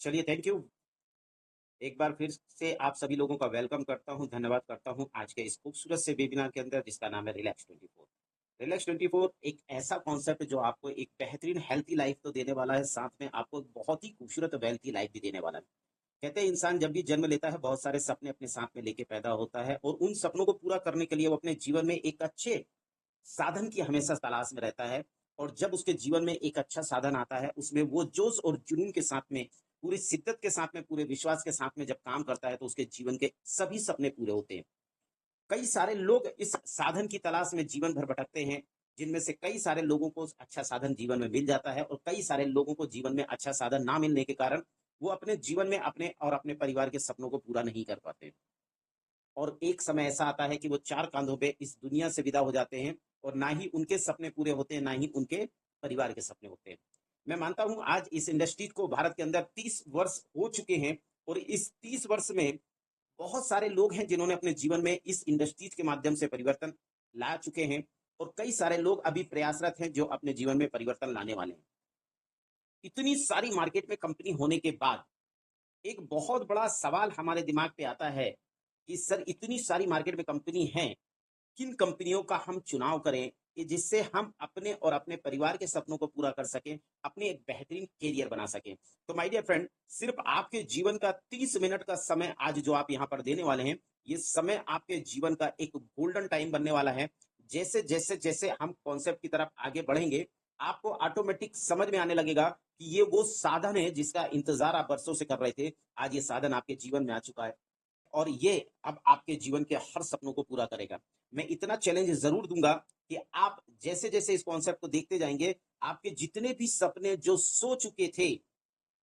चलिए, thank you. एक बार फिर से आप सभी लोगों का वेलकम करता हूँ, धन्यवाद करता हूँ आज के इस खूबसूरत से वेबिनार के अंदर जिसका नाम है रिलैक्स 24। रिलैक्स 24 एक ऐसा कॉन्सेप्ट जो आपको एक बेहतरीन हेल्थी लाइफ तो देने वाला है, साथ में आपको एक बहुत ही खूबसूरत वेल्थी लाइफ भी देने वाला है। कहते हैं इंसान जब भी जन्म लेता है बहुत सारे सपने अपने साथ में लेके पैदा होता है और उन सपनों को पूरा करने के लिए वो अपने जीवन में एक अच्छे साधन की हमेशा तलाश में रहता है। और जब उसके जीवन में एक अच्छा साधन आता है उसमें वो जोश और जुनून के साथ में, पूरी शिद्दत के साथ में, पूरे विश्वास के साथ में जब काम करता है तो उसके जीवन के सभी सपने पूरे होते हैं। कई सारे लोग इस साधन की तलाश में जीवन भर भटकते हैं, जिनमें से कई सारे लोगों को अच्छा साधन जीवन में मिल जाता है और कई सारे लोगों को जीवन में अच्छा साधन ना मिलने के कारण वो अपने जीवन में अपने और अपने परिवार के सपनों को पूरा नहीं कर पाते। और एक समय ऐसा आता है कि वो चार कांधों पे इस दुनिया से विदा हो जाते हैं और ना ही उनके सपने पूरे होते हैं, ना ही उनके परिवार के सपने होते हैं। मैं मानता हूं आज इस इंडस्ट्री को भारत के अंदर 30 वर्ष हो चुके हैं और इस 30 वर्ष में बहुत सारे लोग हैं जिन्होंने अपने जीवन में इस इंडस्ट्रीज के माध्यम से परिवर्तन ला चुके हैं और कई सारे लोग अभी प्रयासरत हैं जो अपने जीवन में परिवर्तन लाने वाले हैं। इतनी सारी मार्केट में कंपनी होने के बाद एक बहुत बड़ा सवाल हमारे दिमाग पे आता है कि सर इतनी सारी मार्केट में कंपनी हैं, किन कंपनियों का हम चुनाव करें कि जिससे हम अपने और अपने परिवार के सपनों को पूरा कर सकें, अपने एक बेहतरीन करियर बना सकें। तो माय डियर फ्रेंड, सिर्फ आपके जीवन का 30 मिनट का समय आज जो आप यहाँ पर देने वाले हैं, ये समय आपके जीवन का एक गोल्डन टाइम बनने वाला है। जैसे जैसे जैसे हम कॉन्सेप्ट की तरफ आगे बढ़ेंगे, आपको ऑटोमेटिक समझ में आने लगेगा कि ये वो साधन है जिसका इंतजार आप वर्षों से कर रहे थे। आज ये साधन आपके जीवन में आ चुका है और ये अब आपके जीवन के हर सपनों को पूरा करेगा। मैं इतना चैलेंज ज़रूर दूँगा कि आप जैसे-जैसे इस कॉन्सेप्ट को देखते जाएँगे, आपके जितने भी सपने जो सो चुके थे,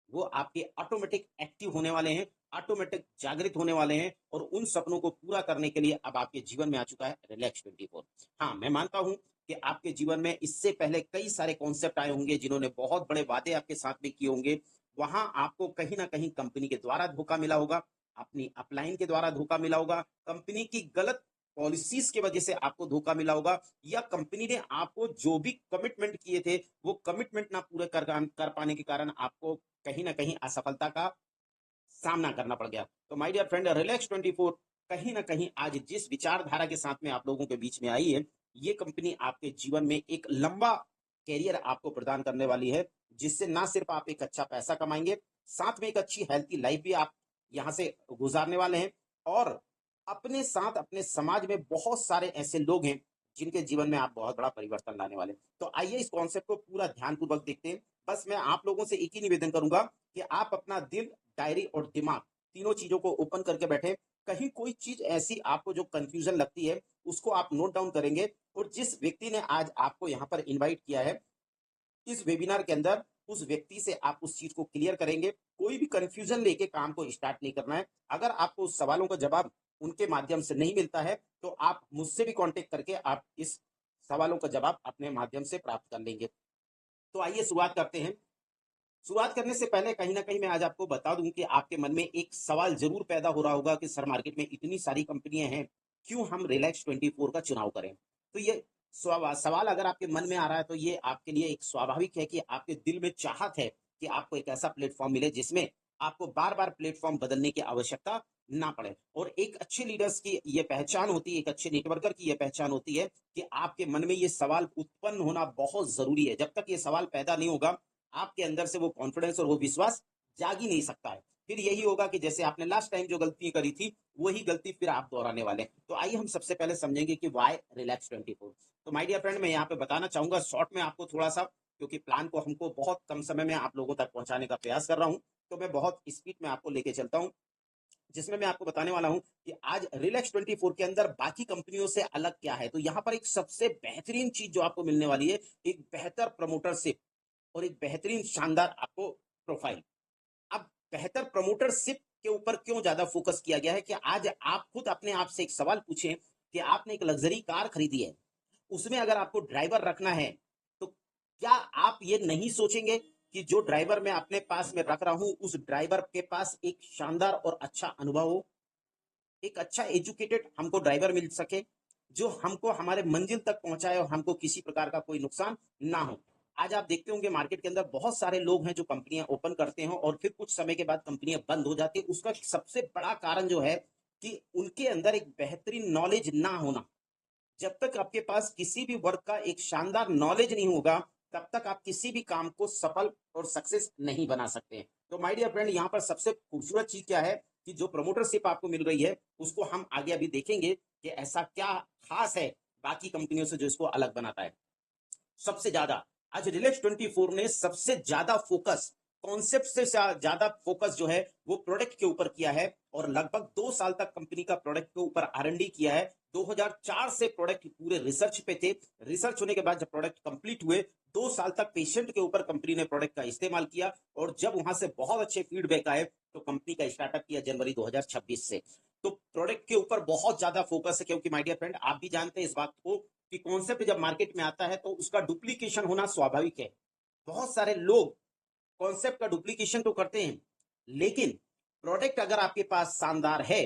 वो आपके ऑटोमेटिक एक्टिव होने वाले हैं, ऑटोमेटिक जागृत होने वाले हैं और उन सपनों को पूरा करने के लिए अब आपके जीवन में आ चुका है रिलैक्स 24। हाँ, मैं मानता हूँ कि आपके जीवन में इससे पहले कई सारे कॉन्सेप्ट आए होंगे जिन्होंने बहुत बड़े वादे आपके साथ में किए होंगे। वहाँ आपको कहीं न कहीं कंपनी के द्वारा धोखा मिला होगा, अपनी अपलाइन के द्वारा धोखा मिला होगा, कंपनी की गलत पॉलिसीज़ की वजह से आपको धोखा मिला होगा या कंपनी ने आपको जो भी कमिटमेंट किए थे, वो कमिटमेंट ना पूरे कर पाने के कारण आपको कहीं न कहीं असफलता का सामना करना पड़ गया। तो माय डियर फ्रेंड, रिलैक्स 24 कहीं न कहीं आज जिस विचारधारा के साथ में आप लोगों के बीच में आई है, ये कंपनी आपके जीवन में एक लंबा करियर आपको प्रदान करने वाली है, जिससे ना सिर्फ़ आप एक अच्छा पैसा कमाएँगे, साथ में एक अच्छी हेल्थी लाइफ़ भी आप यहाँ से गुज़ारने वाले हैं और अपने साथ अपने समाज में बहुत सारे ऐसे लोग हैं, जिनके जीवन में आप बहुत बड़ा परिवर्तन लाने वाले हैं। तो आइए इस कॉन्सेप्ट को पूरा ध्यानपूर्वक देखते हैं। बस मैं आप लोगों से एक ही निवेदन करूँगा कि आप अपना दिल, डायरी और दिमाग तीनों चीज़ों को ओपन करके बैठें। कहीं कोई चीज़ ऐसी आपको जो कन्फ्यूज़न लगती है, उसको आप नोट डाउन करेंगे और जिस व्यक्ति ने आज आपको यहाँ पर इनवाइट किया है, इस वेबिनार के अंदर उस व्यक्ति से आप उस चीज़ को क्लियर करेंगे। कोई भी कन्फ्यूज़न लेके काम को स्टार्ट नहीं करना है। अगर आपको उस सवालों का जवाब उनके माध्यम से नहीं मिलता है, तो आप मुझसे भी कॉन्टैक्ट करके आप इस सवालों का जवाब अपने माध्यम से प्राप्त कर लेंगे। तो आइए शुरुआत करते हैं। शुरुआत करने से पहले कहीं न कहीं मैं आज आपको बता दूँ कि आपके मन में एक सवाल ज़रूर पैदा हो रहा होगा कि सर मार्केट में इतनी सारी कंपनियाँ हैं, क्यों हम रिलैक्स 24 का चुनाव करें? तो ये सवाल अगर आपके मन में आ रहा है तो ये आपके लिए एक स्वाभाविक है कि आपके दिल में चाहत है कि आपको एक ऐसा प्लेटफ़ॉर्म मिले जिसमें आपको बार-बार प्लेटफ़ॉर्म बदलने की आवश्यकता ना पड़े। और एक अच्छे लीडर्स की ये पहचान होती है, एक अच्छे नेटवर्कर की ये पहचान होती है कि आपके मन में ये सवाल उत्पन्न होना बहुत ज़रूरी है। जब तक ये सवाल पैदा नहीं होगा, आपके अंदर से वो कॉन्फिडेंस और वो विश्वास जाग ही नहीं सकता है। फिर यही होगा कि जैसे आपने लास्ट टाइम जो गलती करी थी, वही गलती फिर आप दोहराने वाले हैं। तो आइए हम सबसे पहले समझेंगे कि व्हाई रिलैक्स 24। तो माय डियर फ्रेंड, मैं यहाँ पे बताना चाहूँगा शॉर्ट में आपको थोड़ा-सा, क्योंकि प्लान को हमको बहुत कम समय में आप लोगों तक पहुँचाने का प्रयास कर रहा हूँ, तो मैं बहुत स्पीड में आपको लेके चलता हूँ। जिसमें मैं आपको बताने वाला हूँ कि आज रिलैक्स 24 के अंदर बाकी कंपनियों से अलग क्या है। तो यहाँ पर एक सबसे बेहतरीन चीज़ जो आपको मिलने वाली है, एक बेहतर प्रमोटरशिप और एक बेहतरीन शानदार आपको प्रोफाइल। अब बेहतर प्रमोटरशिप के ऊपर क्यों ज़्यादा फ़ोकस किया गया है कि आज आप खुद अपने आप से एक सवाल पूछें कि आपने एक लग्ज़री कार खरीदी है, उसमें अगर आपको ड्राइवर रखना है, तो क्या आप ये नहीं सोचेंगे कि जो ड्राइवर मैं अपने पास में रख रहा हूँ, उस ड्राइवर के पास एक शानदार और अच्छा अनुभव हो, एक अच्छा एजुकेटेड हमको ड्राइवर मिल सके, जो हमको हमारे मंजिल तक पहुँचाए और हमको किसी प्रकार का कोई नुकसान ना हो। आज आप देखते होंगे मार्केट के अंदर बहुत सारे लोग हैं जो कंपनियां ओपन करते हैं और फिर कुछ समय के बाद कंपनियां बंद हो जाती है। उसका सबसे बड़ा कारण जो है कि उनके अंदर एक बेहतरीन नॉलेज ना होना। जब तक आपके पास किसी भी वर्क का एक शानदार नॉलेज नहीं होगा, तब तक आप किसी भी काम को सफल और सक्सेस नहीं बना सकते। तो माय डियर फ्रेंड, यहाँ पर सबसे खूबसूरत चीज क्या है कि जो प्रमोटरशिप आपको मिल रही है, उसको हम आगे अभी देखेंगे कि ऐसा क्या खास है बाकी कंपनियों से जो इसको अलग बनाता है। सबसे ज्यादा आज रिलेक्स 24 ने सबसे ज्यादा फोकस, कॉन्सेप्ट से ज्यादा फोकस जो है वो प्रोडक्ट के ऊपर किया है और लगभग 2 साल तक कंपनी का प्रोडक्ट के ऊपर R&D किया है। 2004 से प्रोडक्ट पूरे रिसर्च पे थे। रिसर्च होने के बाद जब प्रोडक्ट कंप्लीट हुए, 2 साल तक पेशेंट के ऊपर कंपनी ने प्रोडक्ट का इस्तेमाल किया और जब वहां से बहुत अच्छे फीडबैक आए तो कंपनी का स्टार्टअप किया जनवरी 2026 से। तो प्रोडक्ट के ऊपर बहुत ज्यादा फोकस है, क्योंकि माय डियर फ्रेंड आप भी जानते हैं इस बात को कि कॉन्सेप्ट जब मार्केट में आता है तो उसका डुप्लीकेशन होना स्वाभाविक है। बहुत सारे लोग कॉन्सेप्ट का डुप्लीकेशन तो करते हैं, लेकिन प्रोडक्ट अगर आपके पास शानदार है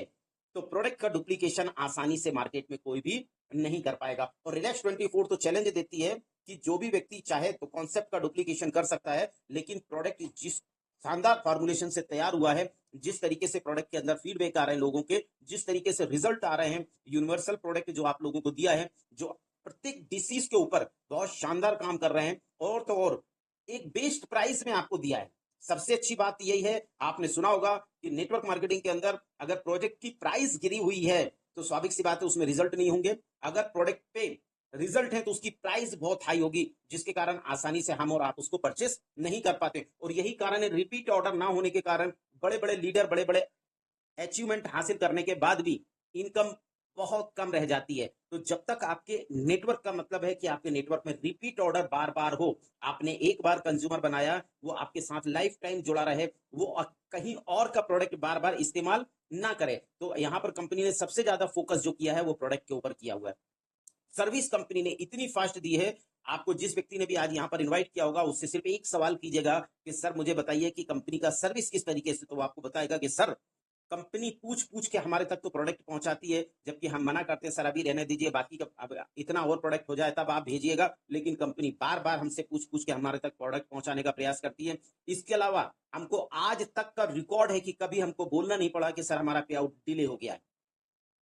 तो प्रोडक्ट का डुप्लीकेशन आसानी से मार्केट में कोई भी नहीं कर पाएगा। और रिलैक्स 24 तो चैलेंज देती है कि जो भी व्यक्ति चाहे तो कॉन्सेप्ट का डुप्लीकेशन कर सकता है, लेकिन प्रोडक्ट जिस शानदार फॉर्मुलेशन से तैयार हुआ है, जिस तरीके से प्रोडक्ट के अंदर फीडबैक आ रहे हैं लोगों के, जिस तरीके से रिजल्ट आ रहे हैं, यूनिवर्सल प्रोडक्ट जो आप लोगों को दिया है, जो प्रत्येक डिसीज के ऊपर बहुत शानदार काम कर रहे हैं, और तो और एक बेस्ट प्राइस में आपको दिया है। सबसे अच्छी बात यही है, आपने सुना होगा कि नेटवर्क मार्केटिंग के अंदर अगर प्रोजेक्ट की प्राइस गिरी हुई है तो स्वाभाविक सी बात है उसमें रिजल्ट नहीं होंगे। अगर प्रोडक्ट पे रिजल्ट है तो उसकी प्राइस बहुत हाई होगी, जिसके कारण आसानी से हम और आप उसको परचेस नहीं कर पाते। और यही कारण है, रिपीट ऑर्डर ना होने के कारण बड़े बड़े लीडर बड़े बड़े अचीवमेंट हासिल करने के बाद भी इनकम बहुत कम रह जाती है। तो जब तक आपके नेटवर्क का मतलब है कि आपके नेटवर्क में रिपीट ऑर्डर बार बार हो, आपने एक बार कंज्यूमर बनाया, वो आपके साथ लाइफ टाइम जुड़ा रहे, वो कहीं और का प्रोडक्ट बार बार इस्तेमाल ना करे। तो यहां पर कंपनी ने सबसे ज्यादा फोकस जो किया है वो प्रोडक्ट के ऊपर किया हुआ है। सर्विस कंपनी ने इतनी फास्ट दी है। आपको जिस व्यक्ति ने भी आज यहाँ पर इनवाइट किया होगा उससे सिर्फ एक सवाल कीजिएगा कि सर मुझे बताइए कि कंपनी का सर्विस किस तरीके से, तो वो आपको बताएगा कि सर कंपनी पूछ पूछ के हमारे तक तो प्रोडक्ट पहुंचाती है, जबकि हम मना करते हैं सर अभी रहने दीजिए, बाकी का अब इतना और प्रोडक्ट हो जाए तब आप भेजिएगा, लेकिन कंपनी बार बार हमसे पूछ पूछ के हमारे तक प्रोडक्ट पहुंचाने का प्रयास करती है। इसके अलावा हमको आज तक का रिकॉर्ड है कि कभी हमको बोलना नहीं पड़ा कि सर हमारा पे आउट डिले हो गया है,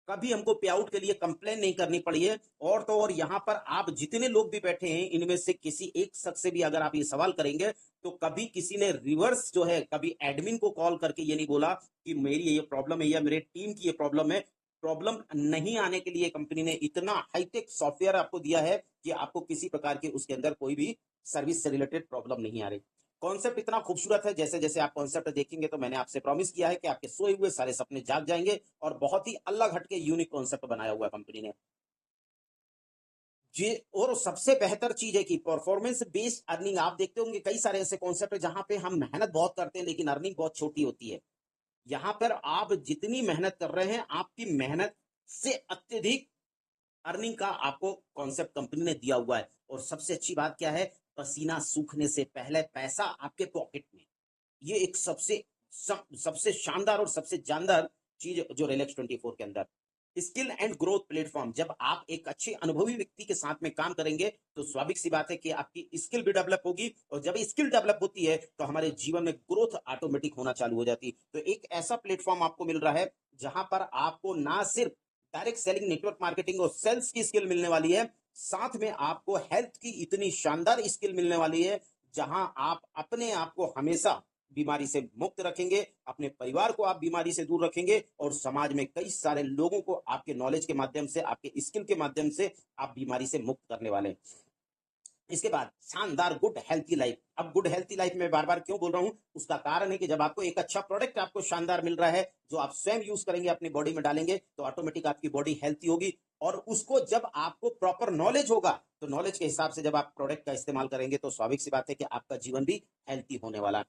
कभी हमको पे आउट के लिए कंप्लेन नहीं करनी पड़ी है। और तो और यहाँ पर आप जितने लोग भी बैठे हैं इनमें से किसी एक शख्स से भी अगर आप ये सवाल करेंगे तो कभी किसी ने रिवर्स जो है कभी एडमिन को कॉल करके ये नहीं बोला कि मेरी ये प्रॉब्लम है या मेरे टीम की ये प्रॉब्लम है। प्रॉब्लम नहीं आने के लिए कंपनी ने इतना हाईटेक सॉफ्टवेयर आपको दिया है कि आपको किसी प्रकार की उसके अंदर कोई भी सर्विस से रिलेटेड प्रॉब्लम नहीं आ रही। कॉन्सेप्ट इतना खूबसूरत है, जैसे जैसे आप कॉन्सेप्ट देखेंगे तो मैंने आपसे प्रॉमिस किया है कि आपके सोए हुए सारे सपने जाग जाएंगे, और बहुत ही अलग हटके यूनिक कॉन्सेप्ट बनाया हुआ है कंपनी ने जी। और सबसे बेहतर चीज है कि परफॉर्मेंस बेस्ड अर्निंग। आप देखते होंगे कई सारे ऐसे कॉन्सेप्ट है जहां पे हम मेहनत बहुत करते हैं लेकिन अर्निंग बहुत छोटी होती है। यहाँ पर आप जितनी मेहनत कर रहे हैं आपकी मेहनत से अत्यधिक अर्निंग का आपको कॉन्सेप्ट कंपनी ने दिया हुआ है। और सबसे अच्छी बात क्या है, पसीना सूखने से पहले पैसा आपके पॉकेट में। ये एक सबसे शानदार और सबसे जानदार चीज जो रिलैक्स 24 के अंदर स्किल एंड ग्रोथ प्लेटफॉर्म। जब आप एक अच्छे अनुभवी व्यक्ति के साथ में काम करेंगे तो स्वाभाविक सी बात है कि आपकी स्किल भी डेवलप होगी, और जब स्किल डेवलप होती है तो हमारे जीवन में ग्रोथ ऑटोमेटिक होना चालू हो जाती है। तो एक ऐसा प्लेटफॉर्म आपको मिल रहा है जहां पर आपको ना सिर्फ डायरेक्ट सेलिंग नेटवर्क मार्केटिंग और सेल्स की स्किल मिलने वाली है, साथ में आपको हेल्थ की इतनी शानदार स्किल मिलने वाली है जहां आप अपने आप को हमेशा बीमारी से मुक्त रखेंगे, अपने परिवार को आप बीमारी से दूर रखेंगे, और समाज में कई सारे लोगों को आपके नॉलेज के माध्यम से आपके स्किल के माध्यम से आप बीमारी से मुक्त करने वाले हैं। इसके बाद शानदार गुड हेल्थी लाइफ। अब गुड हेल्थी लाइफ में बार बार क्यों बोल रहा हूं, उसका कारण है कि जब आपको एक अच्छा प्रोडक्ट आपको शानदार मिल रहा है जो आप स्वयं यूज करेंगे अपनी बॉडी में डालेंगे तो ऑटोमेटिक आपकी बॉडी हेल्थी होगी। और उसको जब आपको प्रॉपर नॉलेज होगा तो नॉलेज के हिसाब से जब आप प्रोडक्ट का इस्तेमाल करेंगे तो स्वाभाविक सी बात है कि आपका जीवन भी हेल्थी होने वाला है।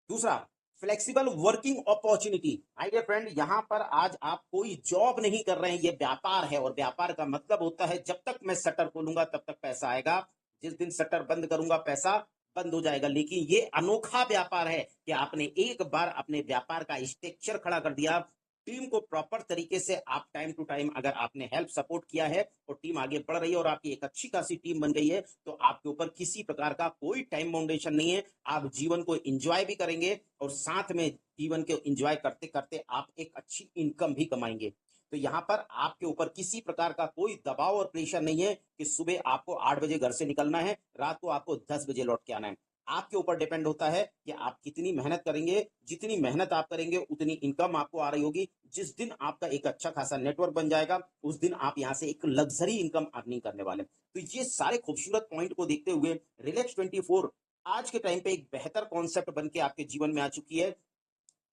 दूसरा, flexible working opportunity. My dear friend, यहां पर आज आप कोई जॉब नहीं कर रहे हैं, ये व्यापार है, और व्यापार का मतलब होता है जब तक मैं शटर खोलूंगा तब तक पैसा आएगा, जिस दिन शटर बंद करूंगा पैसा बंद हो जाएगा। लेकिन ये अनोखा व्यापार है कि आपने एक बार अपने व्यापार का स्ट्रक्चर खड़ा कर दिया, टीम को प्रॉपर तरीके से आप टाइम टू टाइम अगर आपने हेल्प सपोर्ट किया है और टीम आगे बढ़ रही है और आपकी एक अच्छी खासी टीम बन गई है, तो आपके ऊपर किसी प्रकार का कोई टाइम बाउंडेशन नहीं है। आप जीवन को एंजॉय भी करेंगे और साथ में जीवन को एंजॉय करते करते आप एक अच्छी इनकम भी कमाएंगे। तो यहाँ पर आपके ऊपर किसी प्रकार का कोई दबाव और प्रेशर नहीं है कि सुबह आपको 8 बजे घर से निकलना है, रात को आपको 10 बजे लौट के आना है। आपके ऊपर डिपेंड होता है कि आप कितनी मेहनत करेंगे। जितनी मेहनत आप करेंगे उतनी इनकम आपको आ रही होगी। जिस दिन आपका एक अच्छा खासा नेटवर्क बन जाएगा, उस दिन आप यहाँ से एक लग्जरी इनकम अर्निंग करने वाले। तो ये सारे खूबसूरत पॉइंट को देखते हुए रिलैक्स 24 आज के टाइम पे एक बेहतर कॉन्सेप्ट बन के आपके जीवन में आ चुकी है।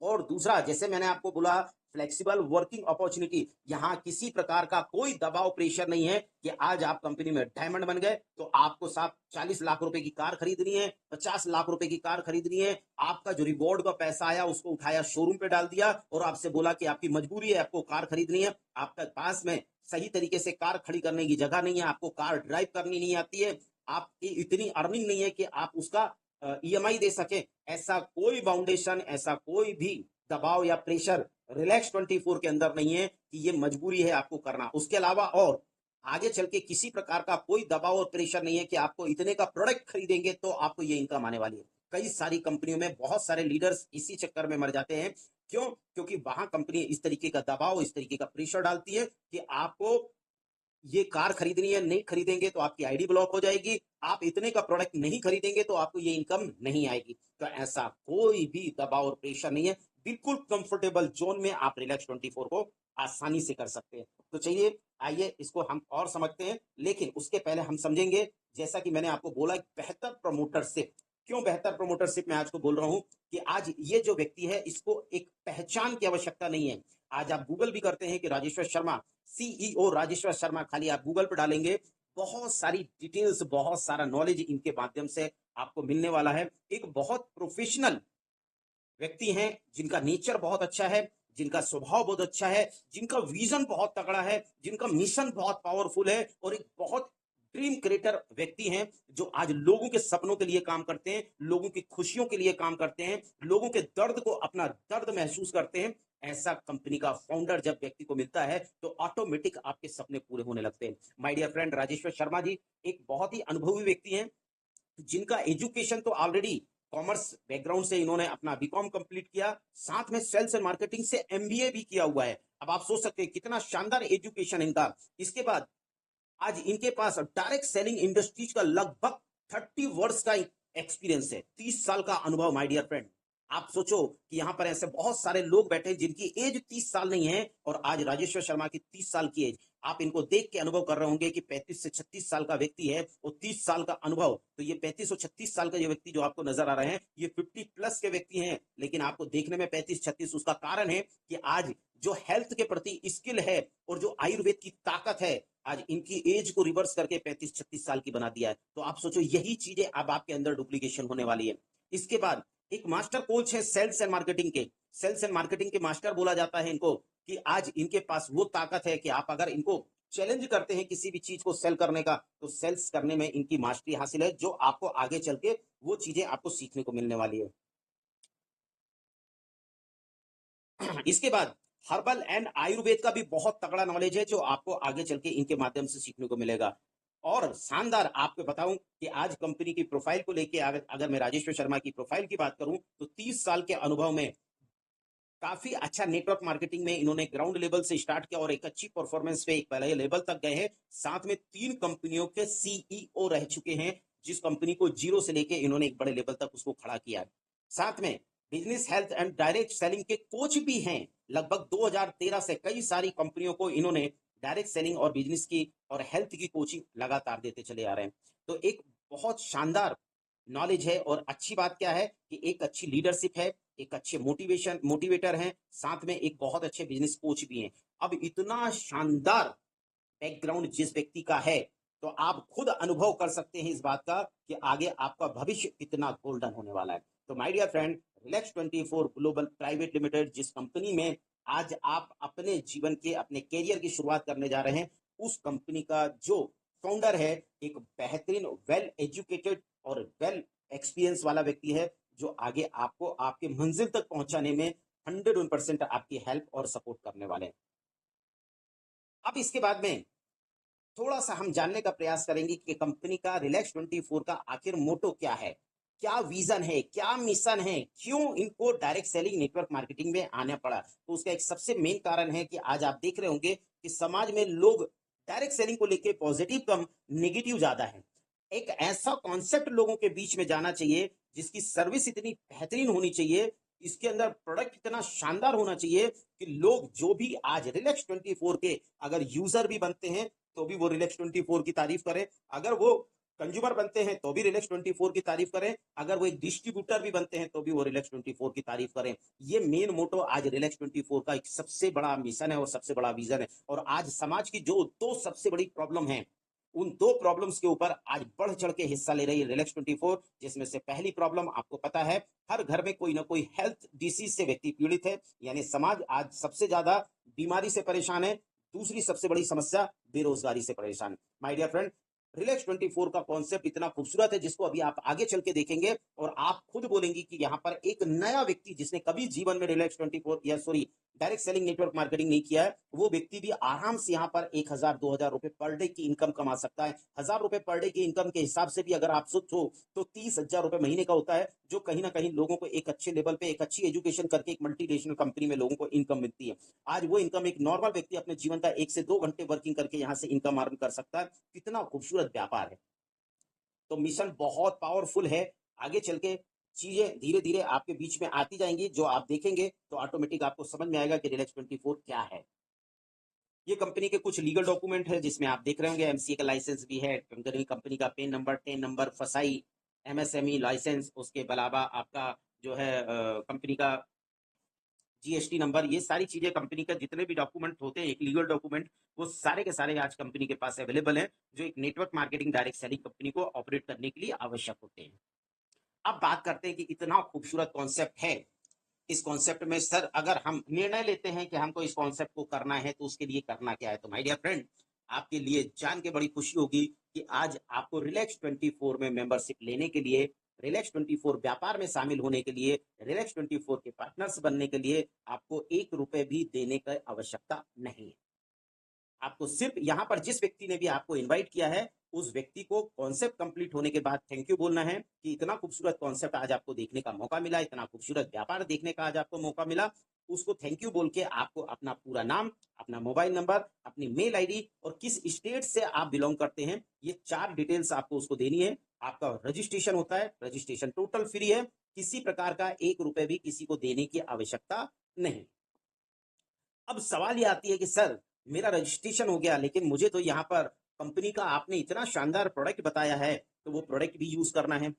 और दूसरा, जैसे मैंने आपको बोला, फ्लेक्सिबल वर्किंग अपॉर्चुनिटी, यहाँ किसी प्रकार का कोई दबाव प्रेशर नहीं है कि आज आप कंपनी में डायमंड बन गए तो आपको साथ 40 लाख रुपए की कार खरीदनी है, 50 लाख रुपए की कार खरीदनी है। आपका जो रिवॉर्ड का पैसा आया उसको उठाया, शोरूम पे डाल दिया और आपसे बोला कि आपकी मजबूरी है, आपको कार खरीदनी है। आपके पास में सही तरीके से कार खड़ी करने की जगह नहीं है, आपको कार ड्राइव करनी नहीं आती है, आपकी इतनी अर्निंग नहीं है कि आप उसका ईएमआई दे सके। ऐसा कोई बाउंडेशन, ऐसा कोई भी दबाव या प्रेशर रिलैक्स 24 के अंदर नहीं है कि ये मजबूरी है आपको करना। उसके अलावा और आगे चल के किसी प्रकार का कोई दबाव और प्रेशर नहीं है कि आपको इतने का प्रोडक्ट खरीदेंगे तो आपको ये इनकम आने वाली है। कई सारी कंपनियों में बहुत सारे लीडर्स इसी चक्कर में मर जाते हैं। क्यों? क्योंकि वहां कंपनी इस तरीके का दबाव, इस तरीके का प्रेशर डालती है कि आपको ये कार खरीदनी है, नहीं खरीदेंगे तो आपकी आईडी ब्लॉक हो जाएगी, आप इतने का प्रोडक्ट नहीं खरीदेंगे तो आपको ये इनकम नहीं आएगी। तो ऐसा कोई भी दबाव और प्रेशर नहीं है। बिल्कुल कंफर्टेबल जोन में आप रिलैक्स 24 को आसानी से कर सकते हैं। तो चलिए, आइए इसको हम और समझते हैं, लेकिन उसके पहले हम समझेंगे, जैसा कि मैंने आपको बोला, एक बेहतर प्रमोटरशिप। क्यों बेहतर प्रमोटरशिप मैं आज को बोल रहा हूं कि आज ये जो व्यक्ति है इसको एक पहचान की आवश्यकता नहीं है। आज आप गूगल भी करते हैं कि राजेश्वर शर्मा, सीईओ राजेश्वर शर्मा, खाली आप गूगल पर डालेंगे, बहुत सारी डिटेल्स, बहुत सारा नॉलेज इनके माध्यम से आपको मिलने वाला है। एक बहुत प्रोफेशनल व्यक्ति हैं, जिनका नेचर बहुत अच्छा है, जिनका स्वभाव बहुत अच्छा है, जिनका विजन बहुत तगड़ा है, जिनका मिशन बहुत पावरफुल है और एक बहुत ड्रीम क्रिएटर व्यक्ति हैं, जो आज लोगों के सपनों के लिए काम करते हैं, लोगों की खुशियों के लिए काम करते हैं, लोगों के दर्द को अपना दर्द महसूस करते हैं। ऐसा कंपनी का फाउंडर जब व्यक्ति को मिलता है तो ऑटोमेटिक आपके सपने पूरे होने लगते हैं। My dear friend, Rajeshwar Sharma ji एक बहुत ही अनुभवी व्यक्ति हैं, जिनका एजुकेशन तो ऑलरेडी कॉमर्स बैकग्राउंड से इन्होंने अपना बीकॉम कंप्लीट किया, साथ में सेल्स एंड मार्केटिंग से एमबीए भी किया हुआ है। अब आप सोच सकते हैं कितना शानदार एजुकेशन इनका। इसके बाद आज इनके पास डायरेक्ट सेलिंग इंडस्ट्रीज का लगभग 30 वर्ष का एक्सपीरियंस है, 30 साल का अनुभव। माय डियर फ्रेंड, आप सोचो कि यहां पर ऐसे बहुत सारे लोग बैठे हैं जिनकी एज 30 साल नहीं है और आज राजेश्वर शर्मा की 30 साल की एज। आप इनको देख के अनुभव कर रहे होंगे कि 35 से 36 साल का व्यक्ति है और 30 साल का अनुभव। तो ये 35 और 36 साल का ये व्यक्ति जो आपको नजर आ रहे हैं, ये 50 प्लस के व्यक्ति हैं, लेकिन आपको देखने में 35-36। उसका कारण है कि आज जो हेल्थ के प्रति स्किल है और जो आयुर्वेद की ताकत है, आज इनकी एज को रिवर्स करके 35-36 साल की बना दिया है। तो आप सोचो, यही चीजें अब आपके अंदर डुप्लीकेशन होने वाली है। इसके बाद एक मास्टर कोच है सेल्स एंड मार्केटिंग के, सेल्स एंड मार्केटिंग के मास्टर बोला जाता है इनको, कि आज इनके पास वो ताकत है कि आप अगर इनको चैलेंज करते हैं किसी भी चीज को सेल करने का, तो सेल्स करने में इनकी मास्टरी हासिल है, जो आपको आगे चल के वो चीजें आपको सीखने को मिलने वाली है। इसके बाद हर्बल एंड आयुर्वेद का भी बहुत तगड़ा नॉलेज है, जो आपको आगे चल के इनके माध्यम से सीखने को मिलेगा। और शानदार आपको बताऊं कि आज कंपनी की प्रोफाइल को लेके अगर मैं राजेश्वर शर्मा की प्रोफाइल की बात करूं, तो 30 साल के अनुभव में काफी अच्छा नेटवर्क मार्केटिंग में इन्होंने ग्राउंड लेवल से स्टार्ट किया और एक अच्छी परफॉर्मेंस पे एक पहले लेवल तक गए हैं। साथ में 3 कंपनियों के सीईओ रह चुके हैं, जिस कंपनी को जीरो से लेके इन्होंने एक बड़े लेवल तक उसको खड़ा किया। साथ में business health and direct selling के कोच भी हैं। लगभग 2013 से कई सारी कंपनियों को इन्होंने डायरेक्ट सेलिंग और बिजनेस की और हेल्थ की कोचिंग लगातार देते चले आ रहे हैं। तो एक बहुत शानदार नॉलेज है। और अच्छी बात क्या है कि एक अच्छी लीडरशिप है, एक अच्छे मोटिवेटर हैं, साथ में एक बहुत अच्छे बिजनेस कोच भी हैं। अब इतना शानदार बैकग्राउंड जिस व्यक्ति का है, तो आप खुद अनुभव कर सकते हैं इस बात का कि आगे आपका भविष्य कितना गोल्डन होने वाला है। तो my dear friend, Relax 24 Global Private Limited जिस कंपनी में आज आप अपने जीवन के, अपने कैरियर की शुरुआत करने जा रहे हैं, उस कंपनी का जो फाउंडर है एक बेहतरीन, वेल एजुकेटेड और वेल एक्सपीरियंस वाला व्यक्ति है, जो आगे आपको आपके मंजिल तक पहुंचाने में 101% आपकी हेल्प और सपोर्ट करने वाले हैं। अब इसके बाद में थोड़ा-सा हम जानने का प्रयास करेंगे कि कंपनी का रिलैक्स 24 का आखिर मोटो क्या है? क्या विज़न है? क्या मिशन है? क्यों इनको डायरेक्ट सेलिंग नेटवर्क मार्केटिंग में आना पड़ा? तो उसका एक सबसे मेन कारण है कि आज आप देख रहे होंगे कि समाज में लोग डायरेक्ट सेलिंग को लेके पॉजिटिव कम, नेगेटिव ज़्यादा है। एक ऐसा कॉन्सेप्ट लोगों के बीच में जाना चाहिए, जिसकी सर्विस इतनी बेहतरीन होनी चाहिए, इसके अंदर प्रोडक्ट इतना शानदार होना चाहिए कि लोग जो भी आज रिलैक्स 24 के अगर यूज़र भी बनते हैं, तो भी वो रिलैक्स 24 की तारीफ करें। अगर वो कंज्यूमर बनते हैं तो भी रिलैक्स 24 की तारीफ करें। अगर वो एक डिस्ट्रीब्यूटर भी बनते हैं तो भी वो रिलैक्स 24 की तारीफ करें। ये मेन मोटो आज रिलैक्स 24 का एक सबसे बड़ा मिशन है और सबसे बड़ा विजन है। और आज समाज की जो दो सबसे बड़ी प्रॉब्लम है, उन दो प्रॉब्लम्स के ऊपर आज बढ़ चढ़ के हिस्सा ले रही है रिलैक्स 24। जिसमें से पहली प्रॉब्लम आपको पता है, हर घर में कोई ना कोई हेल्थ डिसीज से व्यक्ति पीड़ित है, यानी समाज आज सबसे ज्यादा बीमारी से परेशान है। दूसरी सबसे बड़ी समस्या बेरोजगारी से परेशान। माय डियर फ्रेंड, रिलैक्स 24 का कॉन्सेप्ट इतना खूबसूरत है, जिसको अभी आप आगे चल के देखेंगे और आप खुद बोलेंगे कि यहाँ पर एक नया व्यक्ति जिसने कभी जीवन में रिलैक्स 24 या sorry direct selling network marketing नहीं किया है, वो व्यक्ति भी आराम से यहाँ पर 1000-2000 रुपए पर डे की इनकम कमा सकता है। 1000 रुपए पर डे की इनकम के हिसाब से भी अगर आप सोचो तो 30,000 रुपए महीने का होता है, जो कहीं ना कहीं लोगों को एक अच्छे लेवल पे एक अच्छी एजुकेशन करके एक मल्टीनेशनल कंपनी में लोगों को इनकम मिलती है। आज वो इनकम एक नॉर्मल व्यक्ति अपने जीवन का 1 से 2 घंटे वर्किंग करके यहाँ से इनकम अर्न कर सकता है। कितना खूबसूरत व्यापार है। तो मिशन बहुत पावरफुल है। आगे चल के चीजें धीरे धीरे आपके बीच में आती जाएंगी, जो आप देखेंगे तो ऑटोमेटिक आपको समझ में आएगा कि रिलैक्स 24 क्या है। ये कंपनी के कुछ लीगल डॉक्यूमेंट है, जिसमें आप देख रहे होंगे एमसीए का लाइसेंस भी है, कंपनी का पेन नंबर, टेन नंबर, फसाई, एमएसएमई लाइसेंस, उसके अलावा आपका जो है कंपनी का जीएसटी नंबर, ये सारी चीजें कंपनी का जितने भी डॉक्यूमेंट होते हैं एक लीगल डॉक्यूमेंट, वो सारे के सारे आज कंपनी के पास अवेलेबल हैं, जो एक network marketing direct selling company को ऑपरेट करने के लिए आवश्यक होते हैं। अब बात करते हैं कि इतना खूबसूरत कॉन्सेप्ट है, इस कॉन्सेप्ट में सर अगर हम निर्णय लेते हैं कि हमको इस कॉन्सेप्ट को करना है तो उसके लिए करना क्या है? तो माय डियर फ्रेंड, आपके लिए जान के बड़ी खुशी होगी कि आज आपको रिलैक्स 24 में मेंबरशिप लेने के लिए, रिलैक्स 24 व्यापार में शामिल होने के लिए, रिलैक्स 24 के पार्टनर्स बनने के लिए आपको 1 रुपए भी देने की आवश्यकता नहीं है। आपको सिर्फ यहाँ पर जिस व्यक्ति ने भी आपको इनवाइट किया है, उस व्यक्ति को कॉन्सेप्ट कंप्लीट होने के बाद थैंक यू बोलना है कि इतना खूबसूरत कॉन्सेप्ट आज आपको देखने का मौका मिला, इतना खूबसूरत व्यापार देखने का आज आपको मौका मिला। उसको थैंक यू बोल के आपको अपना पूरा नाम, अपना मोबाइल नंबर, अपनी मेल आईडी और किस स्टेट से आप बिलोंग करते हैं, ये 4 डिटेल्स आपको उसको देनी है। आपका रजिस्ट्रेशन होता है, रजिस्ट्रेशन टोटल फ्री है, किसी प्रकार का 1 रुपए भी किसी को देने की आवश्यकता नहीं। अब सवाल ये आती है कि सर मेरा रजिस्ट्रेशन हो गया, लेकिन मुझे तो यहाँ पर कंपनी का आपने इतना शानदार प्रोडक्ट बताया है, तो वो प्रोडक्ट भी यूज करना है,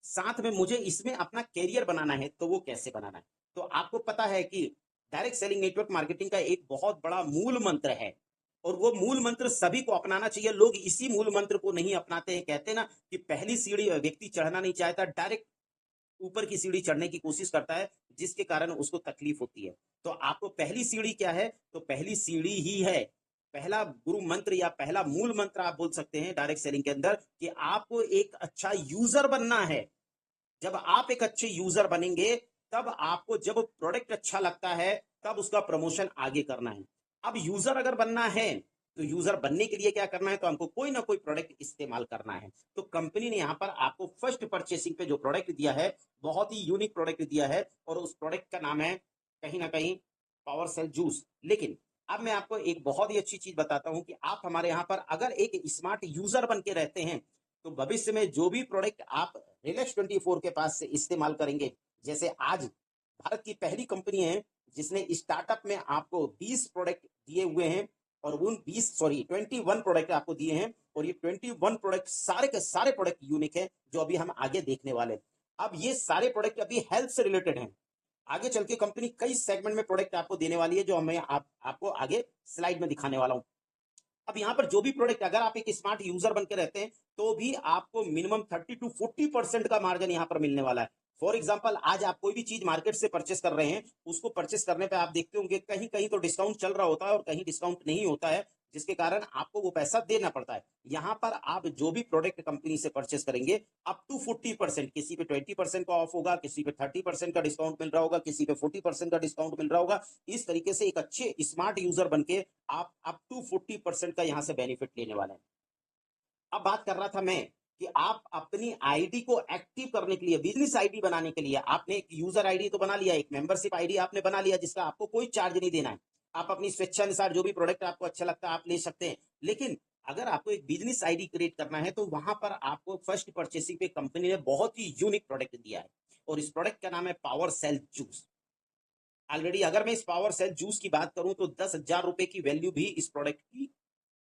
साथ में मुझे इसमें अपना कैरियर बनाना है, तो वो कैसे बनाना है? तो आपको पता है कि डायरेक्ट सेलिंग नेटवर्क मार्केटिंग का एक बहुत बड़ा मूल मंत्र है, और वो मूल मंत्र सभी को अपनाना चाहिए। लोग इसी मूल मंत्र को नहीं अपनाते हैं। कहते हैं ना कि पहली सीढ़ी व्यक्ति चढ़ना नहीं चाहता, डायरेक्ट ऊपर की सीढ़ी चढ़ने की कोशिश करता है, जिसके कारण उसको तकलीफ होती है। तो आपको पहली सीढ़ी क्या है? तो पहली सीढ़ी ही है, पहला गुरु मंत्र या पहला मूल मंत्र आप बोल सकते हैं डायरेक्ट सेलिंग के अंदर, कि आपको एक अच्छा यूजर बनना है। जब आप एक अच्छे यूजर बनेंगे, तब आपको जब प्रोडक्ट अच्छा लगता है, तब उसका प्रमोशन आगे करना है। अब यूजर अगर बनना है, तो यूजर बनने के लिए क्या करना है? तो हमको कोई ना कोई प्रोडक्ट इस्तेमाल करना है। तो कंपनी ने यहाँ पर आपको फर्स्ट परचेसिंग पे जो प्रोडक्ट दिया है, बहुत ही यूनिक प्रोडक्ट दिया है, और उस प्रोडक्ट का नाम है कहीं ना कहीं पावर सेल जूस। लेकिन अब मैं आपको एक बहुत ही अच्छी चीज बताता हूं कि आप हमारे यहाँ पर अगर एक स्मार्ट यूजर बन के रहते हैं, तो भविष्य में जो भी प्रोडक्ट आप रिलैक्स 24 के पास से इस्तेमाल करेंगे, जैसे आज भारत की पहली कंपनी है जिसने स्टार्टअप में आपको 20 प्रोडक्ट दिए हुए हैं, और उन 21 प्रोडक्ट आपको दिए हैं, और ये 21 प्रोडक्ट सारे के सारे प्रोडक्ट यूनिक है, जो अभी हम आगे देखने वाले हैं। अब ये सारे प्रोडक्ट अभी हेल्थ से रिलेटेड हैं। आगे चल के कंपनी कई सेगमेंट में प्रोडक्ट आपको देने वाली है, जो मैं आपको आगे स्लाइड में दिखाने वाला हूं। अब यहाँ पर जो भी प्रोडक्ट, अगर आप एक स्मार्ट यूजर बन के रहते हैं, तो भी आपको मिनिमम 30-40% का मार्जिन यहाँ पर मिलने वाला है। फॉर एग्जाम्पल, आज आप कोई भी चीज मार्केट से परचेस कर रहे हैं, उसको परचेस करने पे आप देखते होंगे कहीं कहीं तो डिस्काउंट चल रहा होता है और कहीं डिस्काउंट नहीं होता है। जिसके कारण आपको वो पैसा देना पड़ता है। यहाँ पर आप जो भी प्रोडक्ट कंपनी से परचेस करेंगे अप टू 40%, किसी पे 20% का ऑफ होगा, किसी पे 30% का डिस्काउंट मिल रहा होगा, किसी पे 40% का डिस्काउंट मिल रहा होगा। इस तरीके से एक अच्छे स्मार्ट यूजर बनके आप अप टू 40% का यहाँ से बेनिफिट लेने वाले हैं। अब बात कर रहा था मैं कि आप अपनी आईडी को एक्टिव करने के लिए, बिजनेस आईडी बनाने के लिए आपने एक यूजर आईडी तो बना लिया, एक मेंबरशिप आईडी आपने बना लिया जिसका आपको कोई चार्ज नहीं देना है। आप अपनी स्वेच्छानुसार जो भी प्रोडक्ट आपको अच्छा लगता है आप ले सकते हैं। लेकिन अगर आपको एक बिजनेस आईडी क्रिएट करना है तो वहां पर आपको फर्स्ट परचेसिंग पे कंपनी ने बहुत ही यूनिक प्रोडक्ट दिया है और इस प्रोडक्ट का नाम है पावर सेल जूस। ऑलरेडी अगर मैं इस पावर सेल जूस की बात करूं तो 10,000 रुपए की वैल्यू भी इस प्रोडक्ट की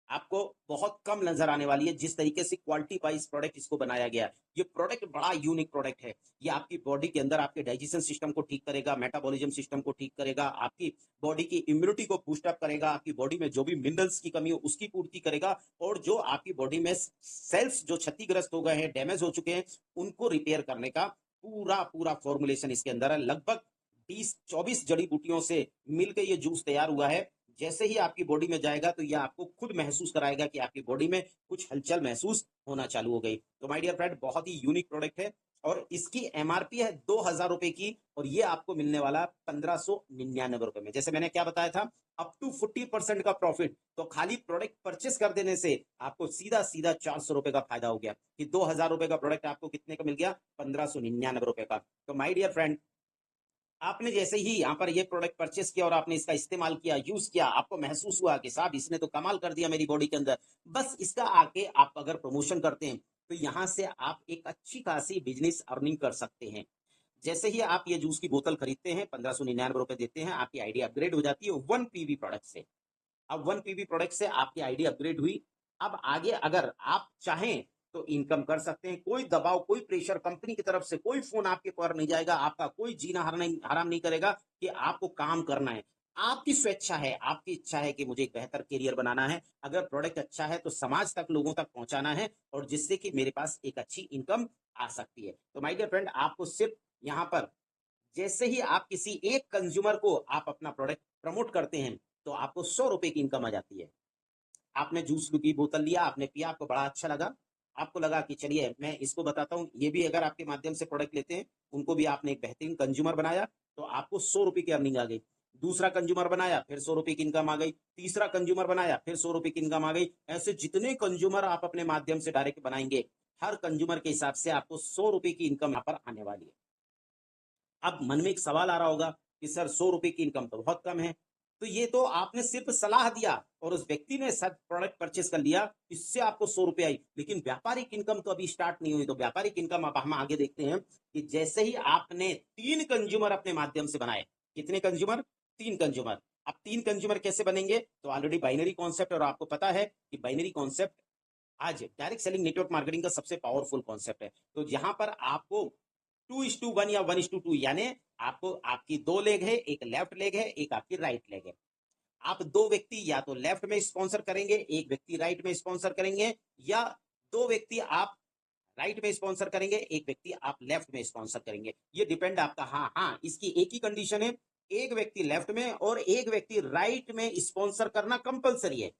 आपको बहुत कम नजर आने वाली है, जिस तरीके से क्वालिटी वाइज प्रोडक्ट इसको बनाया गया है। ये प्रोडक्ट बड़ा यूनिक प्रोडक्ट है। ये आपकी बॉडी के अंदर आपके डाइजेशन सिस्टम को ठीक करेगा, मेटाबॉलिज्म सिस्टम को ठीक करेगा, आपकी बॉडी की इम्यूनिटी को बूस्ट अप करेगा, आपकी बॉडी में जो भी मिनरल्स की कमी हो उसकी पूर्ति करेगा और जो आपकी बॉडी में सेल्स जो क्षतिग्रस्त हो गए हैं, डैमेज हो चुके हैं, उनको रिपेयर करने का पूरा पूरा फॉर्मुलेशन इसके अंदर है। लगभग 20-24 जड़ी बूटियों से मिलकर ये जूस तैयार हुआ है। जैसे ही आपकी बॉडी में जाएगा तो यह आपको खुद महसूस कराएगा कि आपकी बॉडी में कुछ हलचल महसूस होना चालू हो गई। तो माय डियर फ्रेंड, बहुत ही यूनिक प्रोडक्ट है और इसकी एमआरपी है 2,000 रुपए की और ये आपको मिलने वाला 1,599 रुपए में। जैसे मैंने क्या बताया था, अप टू 40% का प्रॉफिट। तो खाली प्रोडक्ट परचेस कर देने से आपको सीधा सीधा 400 रुपए का फायदा हो गया कि 2,000 रुपए का प्रोडक्ट आपको कितने का मिल गया, 1,599 रुपए का। तो माय डियर फ्रेंड, आपने जैसे ही यहाँ पर ये प्रोडक्ट परचेस किया और आपने इसका इस्तेमाल किया, यूज किया, आपको महसूस हुआ कि साहब इसने तो कमाल कर दिया मेरी बॉडी के अंदर, बस इसका आके आप अगर प्रमोशन करते हैं तो यहाँ से आप एक अच्छी खासी बिजनेस अर्निंग कर सकते हैं। जैसे ही आप ये जूस की बोतल खरीदते हैं, 1,599 रुपए देते हैं, आपकी आईडी अपग्रेड हो जाती है 1 पीवी प्रोडक्ट से। अब 1 पीवी प्रोडक्ट से आपकी आईडी अपग्रेड हुई। अब आगे अगर आप चाहें तो इनकम कर सकते हैं। कोई दबाव, कोई प्रेशर कंपनी की तरफ से कोई फोन आपके पर नहीं जाएगा, आपका कोई जीना हराम नहीं करेगा कि आपको काम करना है। आपकी स्वेच्छा है, आपकी इच्छा है कि मुझे एक बेहतर करियर बनाना है। अगर प्रोडक्ट अच्छा है तो समाज तक, लोगों तक पहुंचाना है और जिससे कि मेरे पास एक अच्छी इनकम आ सकती है। तो माय डियर फ्रेंड, आपको सिर्फ यहाँ पर जैसे ही आप किसी एक कंज्यूमर को आप अपना प्रोडक्ट प्रमोट करते हैं तो आपको 100 रुपए की इनकम आ जाती है। आपने जूस की बोतल लिया, आपने पिया, आपको बड़ा अच्छा लगा, आपको लगा कि चलिए मैं इसको बताता हूँ, ये भी अगर आपके माध्यम से प्रोडक्ट लेते हैं, उनको भी आपने एक बेहतरीन कंज्यूमर बनाया तो आपको 100 रुपए की अर्निंग आ गई। दूसरा कंज्यूमर बनाया, फिर 100 रुपए की इनकम आ गई। तीसरा कंज्यूमर बनाया, फिर 100 रुपए की इनकम आ गई। ऐसे जितने कंज्यूमर आप अपने माध्यम से डायरेक्ट बनाएंगे, हर कंज्यूमर के हिसाब से आपको 100 रुपए की इनकम यहाँ पर आने वाली है। अब मन में एक सवाल आ रहा होगा कि सर 100 रुपए की इनकम तो बहुत कम है। तो ये तो आपने सिर्फ सलाह दिया और उस व्यक्ति ने सब प्रोडक्ट परचेस कर लिया, इससे आपको 100 रुपए आई, लेकिन व्यापारिक इनकम तो अभी स्टार्ट नहीं हुई। तो व्यापारिक इनकम अब हम आगे देखते हैं कि जैसे ही आपने 3 कंज्यूमर अपने माध्यम से बनाए। कितने कंज्यूमर? 3 कंज्यूमर। अब 3 कंज्यूमर कैसे बनेंगे? तो ऑलरेडी बाइनरी कॉन्सेप्ट, और आपको पता है कि बाइनरी कॉन्सेप्ट आज डायरेक्ट सेलिंग नेटवर्क मार्केटिंग का सबसे पावरफुल कॉन्सेप्ट है। तो यहाँ पर आपको 2:1 या 1:2, यानी आपको आपकी 2 लेग है, एक लेफ्ट लेग है, एक आपकी राइट लेग है। आप 2 व्यक्ति या तो लेफ्ट में स्पॉन्सर करेंगे, एक व्यक्ति राइट में स्पॉन्सर करेंगे, या 2 व्यक्ति आप राइट में स्पॉन्सर करेंगे, एक व्यक्ति आप लेफ्ट में स्पॉन्सर करेंगे। ये डिपेंड आपका। हाँ हाँ, इसकी एक ही कंडीशन है, एक व्यक्ति लेफ्ट में और एक व्यक्ति राइट में स्पॉन्सर करना कंपलसरी है।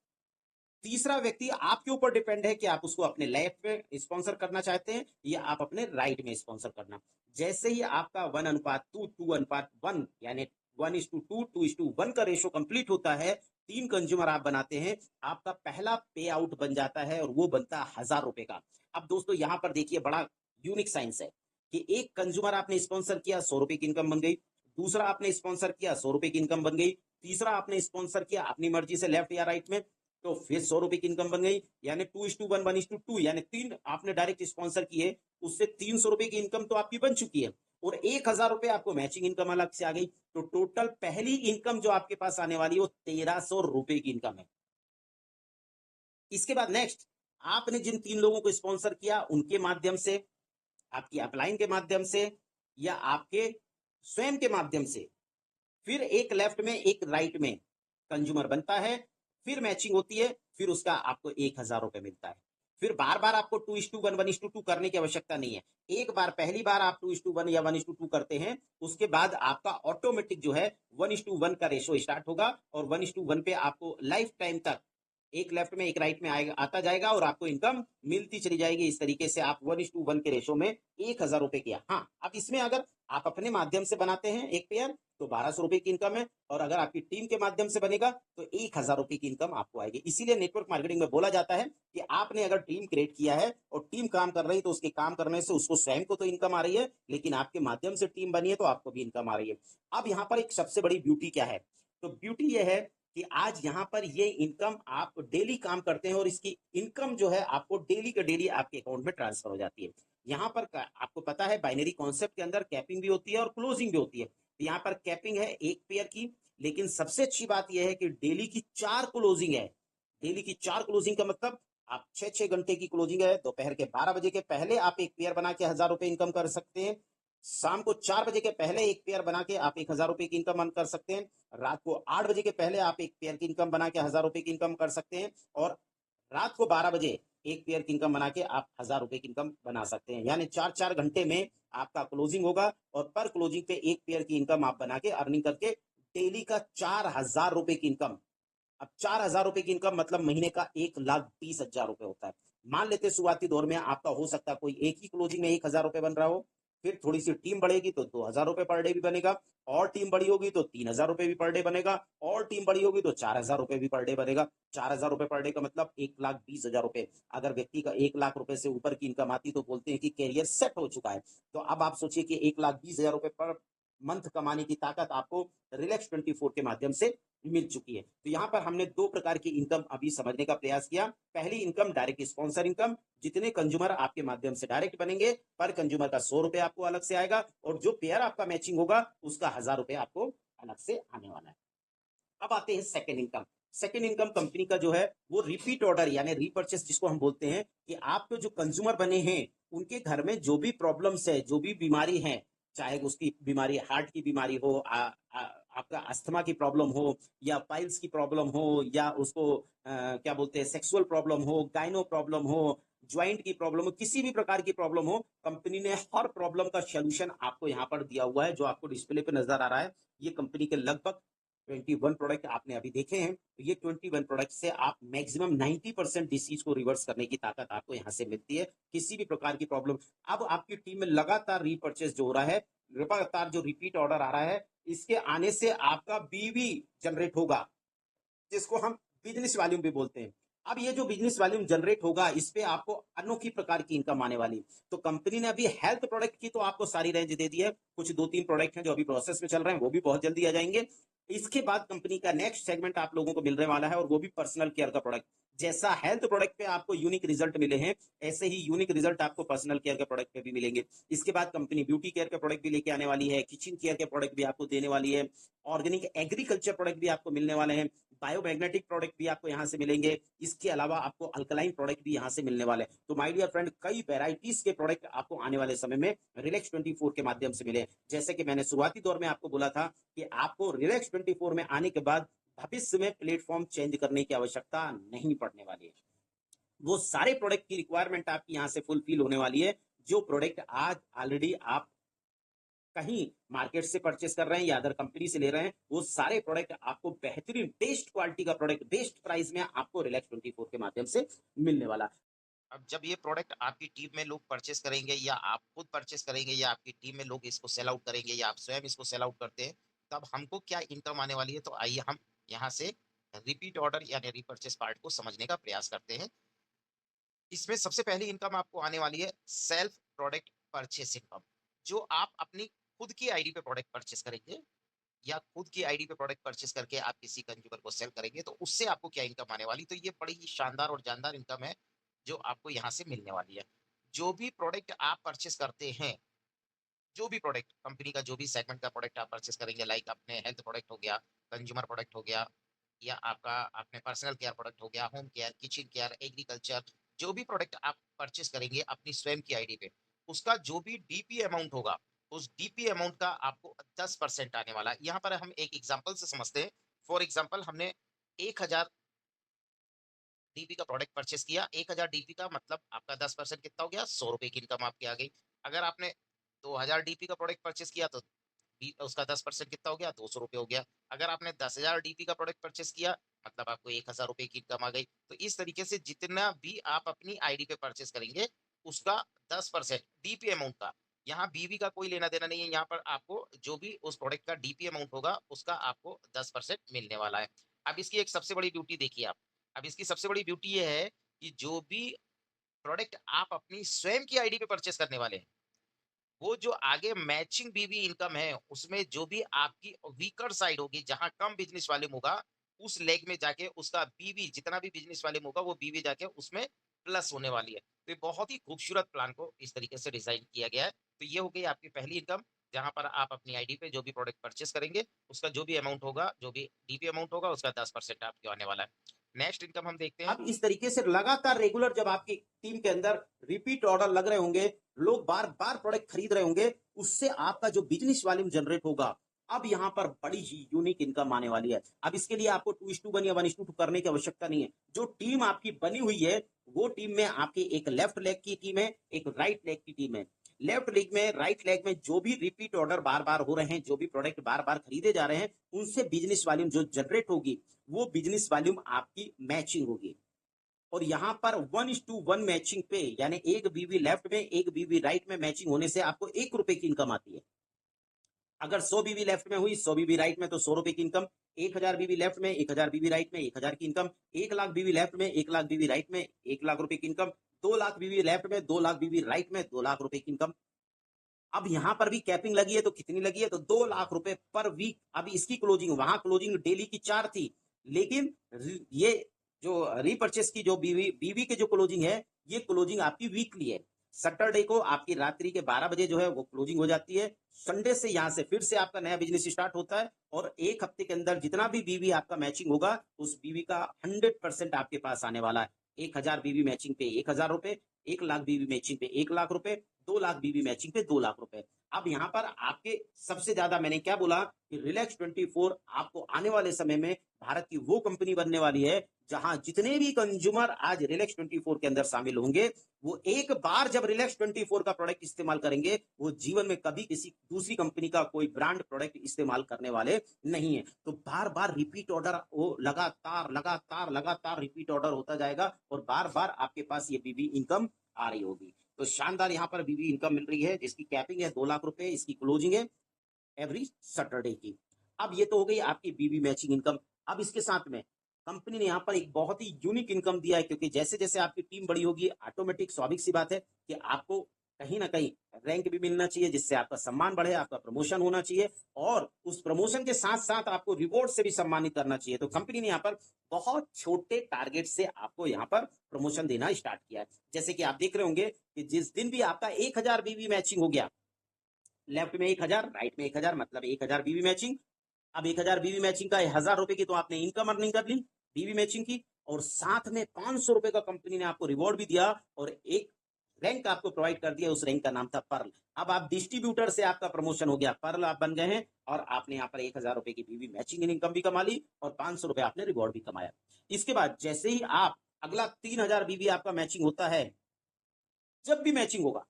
तीसरा व्यक्ति आपके ऊपर डिपेंड है कि आप उसको अपने लेफ्ट में स्पॉन्सर करना चाहते हैं या आप अपने राइट में स्पॉन्सर करना। जैसे ही आपका 1:2, 2:1 यानी 1:2, 2:1 का रेशो कंप्लीट होता है, 3 कंज्यूमर आप बनाते हैं, आपका पहला पे आउट बन जाता है और वो बनता है 1,000 रुपए का। अब दोस्तों यहाँ पर देखिए, बड़ा यूनिक साइंस है कि एक कंज्यूमर आपने स्पॉन्सर किया, 100 रुपए की इनकम बन गई। दूसरा आपने स्पॉन्सर किया, 100 रुपए की इनकम बन गई। तीसरा आपने स्पॉन्सर किया अपनी मर्जी से लेफ्ट या राइट में, तो फिर 100 रुपए की इनकम बन गई। यानी 2:1, 1:2, यानी 3 आपने डायरेक्ट स्पॉन्सर किए, उससे 300 रुपए की इनकम तो आपकी बन चुकी है और 1,000 रुपए आपको मैचिंग इनकम अलग से आ गई। तो टोटल पहली इनकम जो आपके पास आने वाली है वो 1,300 रुपए की इनकम है। इसके बाद नेक्स्ट, आपने जिन 3 लोगों को स्पॉन्सर किया उनके माध्यम से, आपकी अपलाइन के माध्यम से या आपके स्वयं के माध्यम से, फिर एक लेफ्ट में एक राइट में कंज्यूमर बनता है, फिर मैचिंग होती है, फिर उसका आपको 1,000 रुपए मिलता है। फिर बार बार आपको 2:1, 1:2 करने की आवश्यकता नहीं है। एक बार, पहली बार आप 2:1 या 1:2 करते हैं, उसके बाद आपका ऑटोमेटिक जो है 1:1 का रेशो स्टार्ट होगा और 1:1 पे आपको लाइफ टाइम तक एक लेफ्ट में एक राइट में आएगा, आता जाएगा और आपको इनकम मिलती चली जाएगी। इस तरीके से आप 1:1 के रेशो में 1000 रुपए किया। हाँ, अब इसमें अगर आप अपने माध्यम से बनाते हैं एक पेयर तो 1200 रुपए की इनकम है, और अगर आपकी टीम के माध्यम से बनेगा तो 1000 रुपए की इनकम आपको आएगी। इसीलिए नेटवर्क मार्केटिंग में बोला जाता है कि आपने अगर टीम क्रिएट किया है और टीम काम कर रही है तो उसके काम करने से उसको स्वयं को तो इनकम आ रही है, लेकिन आपके माध्यम से टीम बनी है तो आपको भी इनकम आ रही है। अब यहाँ पर एक सबसे बड़ी ब्यूटी क्या है? तो ब्यूटी यह है कि आज यहाँ पर ये इनकम आप डेली काम करते हैं और इसकी इनकम जो है आपको डेली का डेली आपके अकाउंट में ट्रांसफर हो जाती है। यहाँ पर आपको पता है बाइनरी कॉन्सेप्ट के अंदर कैपिंग भी होती है और क्लोजिंग भी होती है। तो यहाँ पर कैपिंग है एक पेयर की, लेकिन सबसे अच्छी बात यह है कि डेली की 4 क्लोजिंग है। डेली की 4 क्लोजिंग का मतलब आप 6-6 घंटे की क्लोजिंग है। दोपहर के 12 बजे के पहले आप एक पेयर बना के 1000 रुपए इनकम कर सकते हैं। शाम को 4 बजे के पहले एक पेयर बना के आप 1000 रुपए की इनकम कर सकते हैं। रात को 8 बजे के पहले आप एक पेयर की इनकम बना के 1000 रुपए की इनकम कर सकते हैं, और रात को 12 बजे एक पेयर की इनकम बना के आप 1000 रुपए की इनकम बना सकते हैं। यानी 4-4 घंटे में आपका क्लोजिंग होगा और पर क्लोजिंग पे एक पेयर की इनकम आप बना के अर्निंग करके डेली का 4000 रुपए की इनकम। अब 4000 रुपए की इनकम मतलब महीने का 1,20,000 रुपए होता है। मान लेते शुरुआती दौर में आपका हो सकता है कोई एक ही क्लोजिंग में 1000 रुपए बन रहा हो, फिर थोड़ी सी टीम बढ़ेगी तो 2000 रुपए पर डे भी बनेगा, और टीम बड़ी होगी तो 3000 रुपए भी पर डे बनेगा, और टीम बड़ी होगी तो 4000 रुपए भी पर डे बनेगा। 4000 रुपए पर डे का मतलब 1,20,000 रुपए। अगर व्यक्ति का 1 लाख रुपए से ऊपर की इनकम आती तो बोलते हैं कि कैरियर सेट हो चुका है। तो अब आप सोचिए कि 1,20,000 रुपए पर मंथ कमाने की ताकत आपको रिलैक्स 24 के माध्यम से मिल चुकी है। तो यहाँ पर हमने 2 प्रकार की इनकम अभी समझने का प्रयास किया। पहली इनकम डायरेक्ट स्पॉन्सर इनकम, जितने कंज्यूमर आपके माध्यम से डायरेक्ट बनेंगे पर कंज्यूमर का 100 रुपए आपको अलग से आएगा, और जो पेयर आपका मैचिंग होगा उसका 1000 रुपए आपको अलग से आने वाला है। अब आते हैं second income. Second income company का जो है वो रिपीट ऑर्डर यानी रीपर्चेस जिसको हम बोलते हैं, कि आपके जो कंज्यूमर बने हैं उनके घर में जो भी प्रॉब्लम्स है, जो भी बीमारी है, चाहे उसकी बीमारी हार्ट की बीमारी हो, आपका अस्थमा की प्रॉब्लम हो, या पाइल्स की प्रॉब्लम हो, या उसको क्या बोलते हैं सेक्सुअल प्रॉब्लम हो, गाइनो प्रॉब्लम हो, ज्वाइंट की प्रॉब्लम हो, किसी भी प्रकार की प्रॉब्लम हो, कंपनी ने हर प्रॉब्लम का सोल्यूशन आपको यहाँ पर दिया हुआ है जो आपको डिस्प्ले पे नजर आ रहा है। ये कंपनी के लगभग 21 प्रोडक्ट आपने अभी देखे हैं। तो ये 21 प्रोडक्ट से आप मैक्सिमम 90% डिसीज को रिवर्स करने की ताकत आपको यहाँ से मिलती है, किसी भी प्रकार की प्रॉब्लम। अब आपकी टीम में लगातार रीपर्चेस जो हो रहा है, लगातार जो रिपीट ऑर्डर आ रहा है, इसके आने से आपका बीवी जनरेट होगा, जिसको हम बिजनेस वॉल्यूम भी बोलते हैं। अब ये जो बिजनेस वॉल्यूम जनरेट होगा इस पे आपको अनोखी प्रकार की इनकम आने वाली। तो कंपनी ने अभी हेल्थ प्रोडक्ट की तो आपको सारी रेंज दे दी है, कुछ 2-3 प्रोडक्ट हैं जो अभी प्रोसेस में चल रहे हैं, वो भी बहुत जल्दी आ जाएंगे। इसके बाद कंपनी का नेक्स्ट सेगमेंट आप लोगों को मिलने वाला है, और वो भी पर्सनल केयर का प्रोडक्ट। जैसा हेल्थ प्रोडक्ट पे आपको यूनिक रिजल्ट मिले हैं, ऐसे ही यूनिक रिजल्ट आपको पर्सनल केयर के प्रोडक्ट पे भी मिलेंगे। इसके बाद कंपनी ब्यूटी केयर के प्रोडक्ट भी लेके आने वाली है, किचन केयर के प्रोडक्ट भी आपको देने वाली है, ऑर्गेनिक एग्रीकल्चर प्रोडक्ट भी आपको मिलने वाले हैं, बायोमैग्नेटिक प्रोडक्ट भी आपको यहाँ से मिलेंगे। इसके अलावा आपको अल्कलाइन प्रोडक्ट भी यहाँ से मिलने वाले हैं। तो माय डियर फ्रेंड, कई वेराइटीज के प्रोडक्ट आपको आने वाले समय में रिलैक्स 24 के माध्यम से मिले। जैसे कि मैंने शुरुआती दौर में आपको बोला था कि आपको रिलैक्स 24 में आने के बाद भविष्य में प्लेटफॉर्म चेंज करने की आवश्यकता नहीं पड़ने वाली है। वो सारे प्रोडक्ट की रिक्वायरमेंट आपकी यहाँ से फुलफिल होने वाली है, जो प्रोडक्ट आज ऑलरेडी आप कहीं मार्केट से परचेस कर रहे हैं या अदर कंपनी से ले रहे हैं, वो सारे प्रोडक्ट आपको बेहतरीन बेस्ट क्वालिटी का प्रोडक्ट बेस्ट प्राइस में आपको रिलैक्स 24 के माध्यम से मिलने वाला। अब जब ये प्रोडक्ट आपकी टीम में लोग परचेस करेंगे या आप खुद परचेस करेंगे या आपकी टीम में लोग इसको सेल आउट करेंगे या आप स्वयं इसको सेल आउट करते हैं, तब हमको क्या इनकम आने वाली है? तो आइए हम यहाँ से रिपीट ऑर्डर यानी रीपरचेस पार्ट को समझने का प्रयास करते हैं। इसमें सबसे पहली इनकम आपको आने वाली है सेल्फ प्रोडक्ट परचेस इनकम। जो आप अपनी खुद की आईडी पे प्रोडक्ट परचेस करेंगे या खुद की आईडी पे प्रोडक्ट परचेस करके आप किसी कंज्यूमर को सेल करेंगे, तो उससे आपको क्या इनकम आने वाली? तो ये बड़ी ही शानदार और जानदार इनकम है जो आपको यहाँ से मिलने वाली है। जो भी प्रोडक्ट आप परचेस करते हैं, जो भी प्रोडक्ट कंपनी का जो भी सेगमेंट का प्रोडक्ट आप परचेस करेंगे, लाइक अपने हेल्थ प्रोडक्ट हो गया, कंज्यूमर प्रोडक्ट हो गया, या आपका अपने पर्सनल केयर प्रोडक्ट हो गया, home care, kitchen care, agriculture, जो भी प्रोडक्ट आप परचेस करेंगे अपनी स्वयं की आईडी पे, उसका जो भी डीपी अमाउंट होगा, उस डीपी अमाउंट का आपको 10% आने वाला है। यहाँ पर हम एक एग्जाम्पल से समझते हैं। फॉर एग्जाम्पल, हमने 1000 डीपी का प्रोडक्ट परचेस किया। 1000 डीपी का मतलब आपका 10% कितना हो गया? 100 रुपए की इनकम आपकी आ गई। अगर आपने 2000 डीपी का प्रोडक्ट परचेस किया तो उसका 10% कितना हो गया? 200 रुपए हो गया। अगर आपने 10,000 डीपी का प्रोडक्ट परचेस किया, मतलब आपको 1000 रुपए की इनकम आ गई। तो इस तरीके से जितना भी आप अपनी आईडी पे परचेज़ करेंगे, उसका 10% डीपी अमाउंट का, यहाँ बीवी का कोई लेना-देना नहीं है, यहाँ पर आपको जो भी उस प्रोडक्ट का डीपी अमाउंट होगा, उसका आपको 10% मिलने वाला है। अब इसकी एक सबसे बड़ी ब्यूटी देखिए आप, अब इसकी सबसे बड़ी ब्यूटी ये है कि जो भी प्रोडक्ट आप अपनी स्वयं की आईडी पे परचेज़ करने वाले हैं, वो जो आगे मैचिंग बीवी इनकम है, उसमें जो भी आपकी वीकर साइड होगी, जहाँ कम बिज़नेस वॉल्यूम होगा, उस लेग में जाके उसका बीवी जितना भी बिज़नेस वॉल्यूम होगा, वो बीवी जाके उसमें प्लस होने वाली है। तो ये बहुत ही खूबसूरत प्लान को इस तरीके से डिज़ाइन किया गया है। तो ये हो गई आपकी पहली इनकम, जहाँ पर आप अपनी आईडी पे जो भी प्रोडक्ट परचेज़ करेंगे, उसका जो भी अमाउंट होगा, जो भी डीपी अमाउंट होगा, उसका 10% आपको आने वाला है। नेक्स्ट इनकम हम देखते हैं। अब इस तरीके से लगातार रेगुलर जब आपकी टीम के अंदर रिपीट ऑर्डर लग रहे होंगे, लोग बार-बार प्रोडक्ट खरीद रहे होंगे, उससे आपका जो बिज़नेस वॉल्यूम जनरेट होगा, अब यहाँ पर बड़ी ही यूनिक इनकम आने वाली है। अब इसके लिए आपको 2:1 या 1:2 करने की आवश्यकता नहीं है। जो टीम आपकी बनी हुई है, वो टीम में आपकी एक लेफ्ट लेग की टीम है, एक राइट लेग की टीम है। लेफ्ट लेग में, राइट लेग में जो भी रिपीट ऑर्डर बार-बार हो रहे हैं, जो भी प्रोडक्ट बार-बार खरीदे जा रहे हैं, उनसे बिज़नेस वॉल्यूम जो जनरेट होगी, वो बिज़नेस वॉल्यूम आपकी मैचिंग होगी। और यहाँ पर 1:1 मैचिंग पे यानी एक बीवी लेफ्ट में एक बीवी राइट में मैचिंग होने से आपको 1 रुपए की इनकम आती है। अगर 100 बीवी लेफ्ट में हुई 100 बीवी राइट में तो 100 रुपए की इनकम। 1000 बीवी लेफ्ट में 1000 बीवी राइट में 1000 की इनकम। 1 लाख बीवी लेफ्ट में 1 लाख बीवी राइट में 1 लाख रुपए की इनकम। 2 लाख बीवी लेफ्ट में 2 लाख बीवी राइट में 2 लाख रुपए की इनकम। अब यहाँ पर भी कैपिंग लगी है तो कितनी लगी है तो 2 लाख रुपए पर वीक। अब इसकी क्लोजिंग वहां क्लोजिंग डेली की 4 थी, लेकिन ये जो रीपर्चेस की जो बीवी बीवी के जो क्लोजिंग है, ये क्लोजिंग आपकी वीकली है। सैटरडे को आपकी रात्रि के 12 बजे जो है वो क्लोजिंग हो जाती है। संडे से यहाँ से फिर से आपका नया बिजनेस स्टार्ट होता है और एक हफ्ते के अंदर जितना भी बीवी आपका मैचिंग होगा, उस बीवी का 100% आपके पास आने वाला है। 1000 बीवी मैचिंग पे 1000 रुपए, 1 लाख बीवी मैचिंग पे 1 लाख रुपए, 2 लाख बीवी मैचिंग पे 2 लाख रुपए। अब यहाँ पर आपके सबसे ज्यादा मैंने क्या बोला कि रिलैक्स 24 आपको आने वाले समय में भारत की वो कंपनी बनने वाली है जहां जितने भी कंज्यूमर आज रिलैक्स 24 के अंदर शामिल होंगे, वो एक बार जब रिलैक्स 24 का प्रोडक्ट इस्तेमाल करेंगे, वो जीवन में कभी किसी दूसरी कंपनी का कोई ब्रांड प्रोडक्ट इस्तेमाल करने वाले नहीं है। तो बार बार रिपीट ऑर्डर वो लगातार लगातार लगातार रिपीट ऑर्डर होता जाएगा और बार बार आपके पास ये बीबी इनकम आ रही होगी। तो शानदार यहाँ पर बीबी इनकम मिल रही है जिसकी कैपिंग है 2 लाख रुपए, इसकी क्लोजिंग है एवरी सैटरडे की। अब ये तो हो गई आपकी बीबी मैचिंग इनकम। अब इसके साथ में कंपनी ने यहाँ पर एक बहुत ही यूनिक इनकम दिया है क्योंकि जैसे-जैसे आपकी टीम बड़ी होगी ऑटोमेटिक स्वाभाविक सी बात है कि आपको कहीं न कहीं रैंक भी मिलना चाहिए जिससे आपका सम्मान बढ़े, आपका प्रमोशन होना चाहिए और उस प्रमोशन के साथ-साथ आपको रिवॉर्ड से भी सम्मानित करना चाहिए। तो कंपनी ने यहाँ पर बहुत छोटे टारगेट से आपको यहाँ पर प्रमोशन देना स्टार्ट किया है। जैसे कि आप देख रहे होंगे कि जिस दिन भी आपका 1000 बीवी मैचिंग हो गया, लेफ्ट में 1000 राइट में 1000 मतलब 1000 बीवी मैचिंग। अब 1000 बीवी मैचिंग का 1000 रुपए की तो आपने इनकम अर्निंग कर ली बीवी मैचिंग की और साथ में 500 रुपए का कंपनी ने आपको रिवॉर्ड भी दिया और एक रैंक आपको प्रोवाइड कर दिया। उस रैंक का नाम था पर्ल। अब आप डिस्ट्रीब्यूटर से आपका प्रमोशन हो गया, पर्ल आप बन गए हैं और आपने यहाँ पर 1000 रुपए की बीवी मैचिंग इनकम भी कमा ली और 500 रुपए आपने रिवॉर्ड भी कमाया। इसके बाद जैसे ही आप अगला 3000 बीवी आपका मैचिंग होता है, जब भी मैचिंग होगा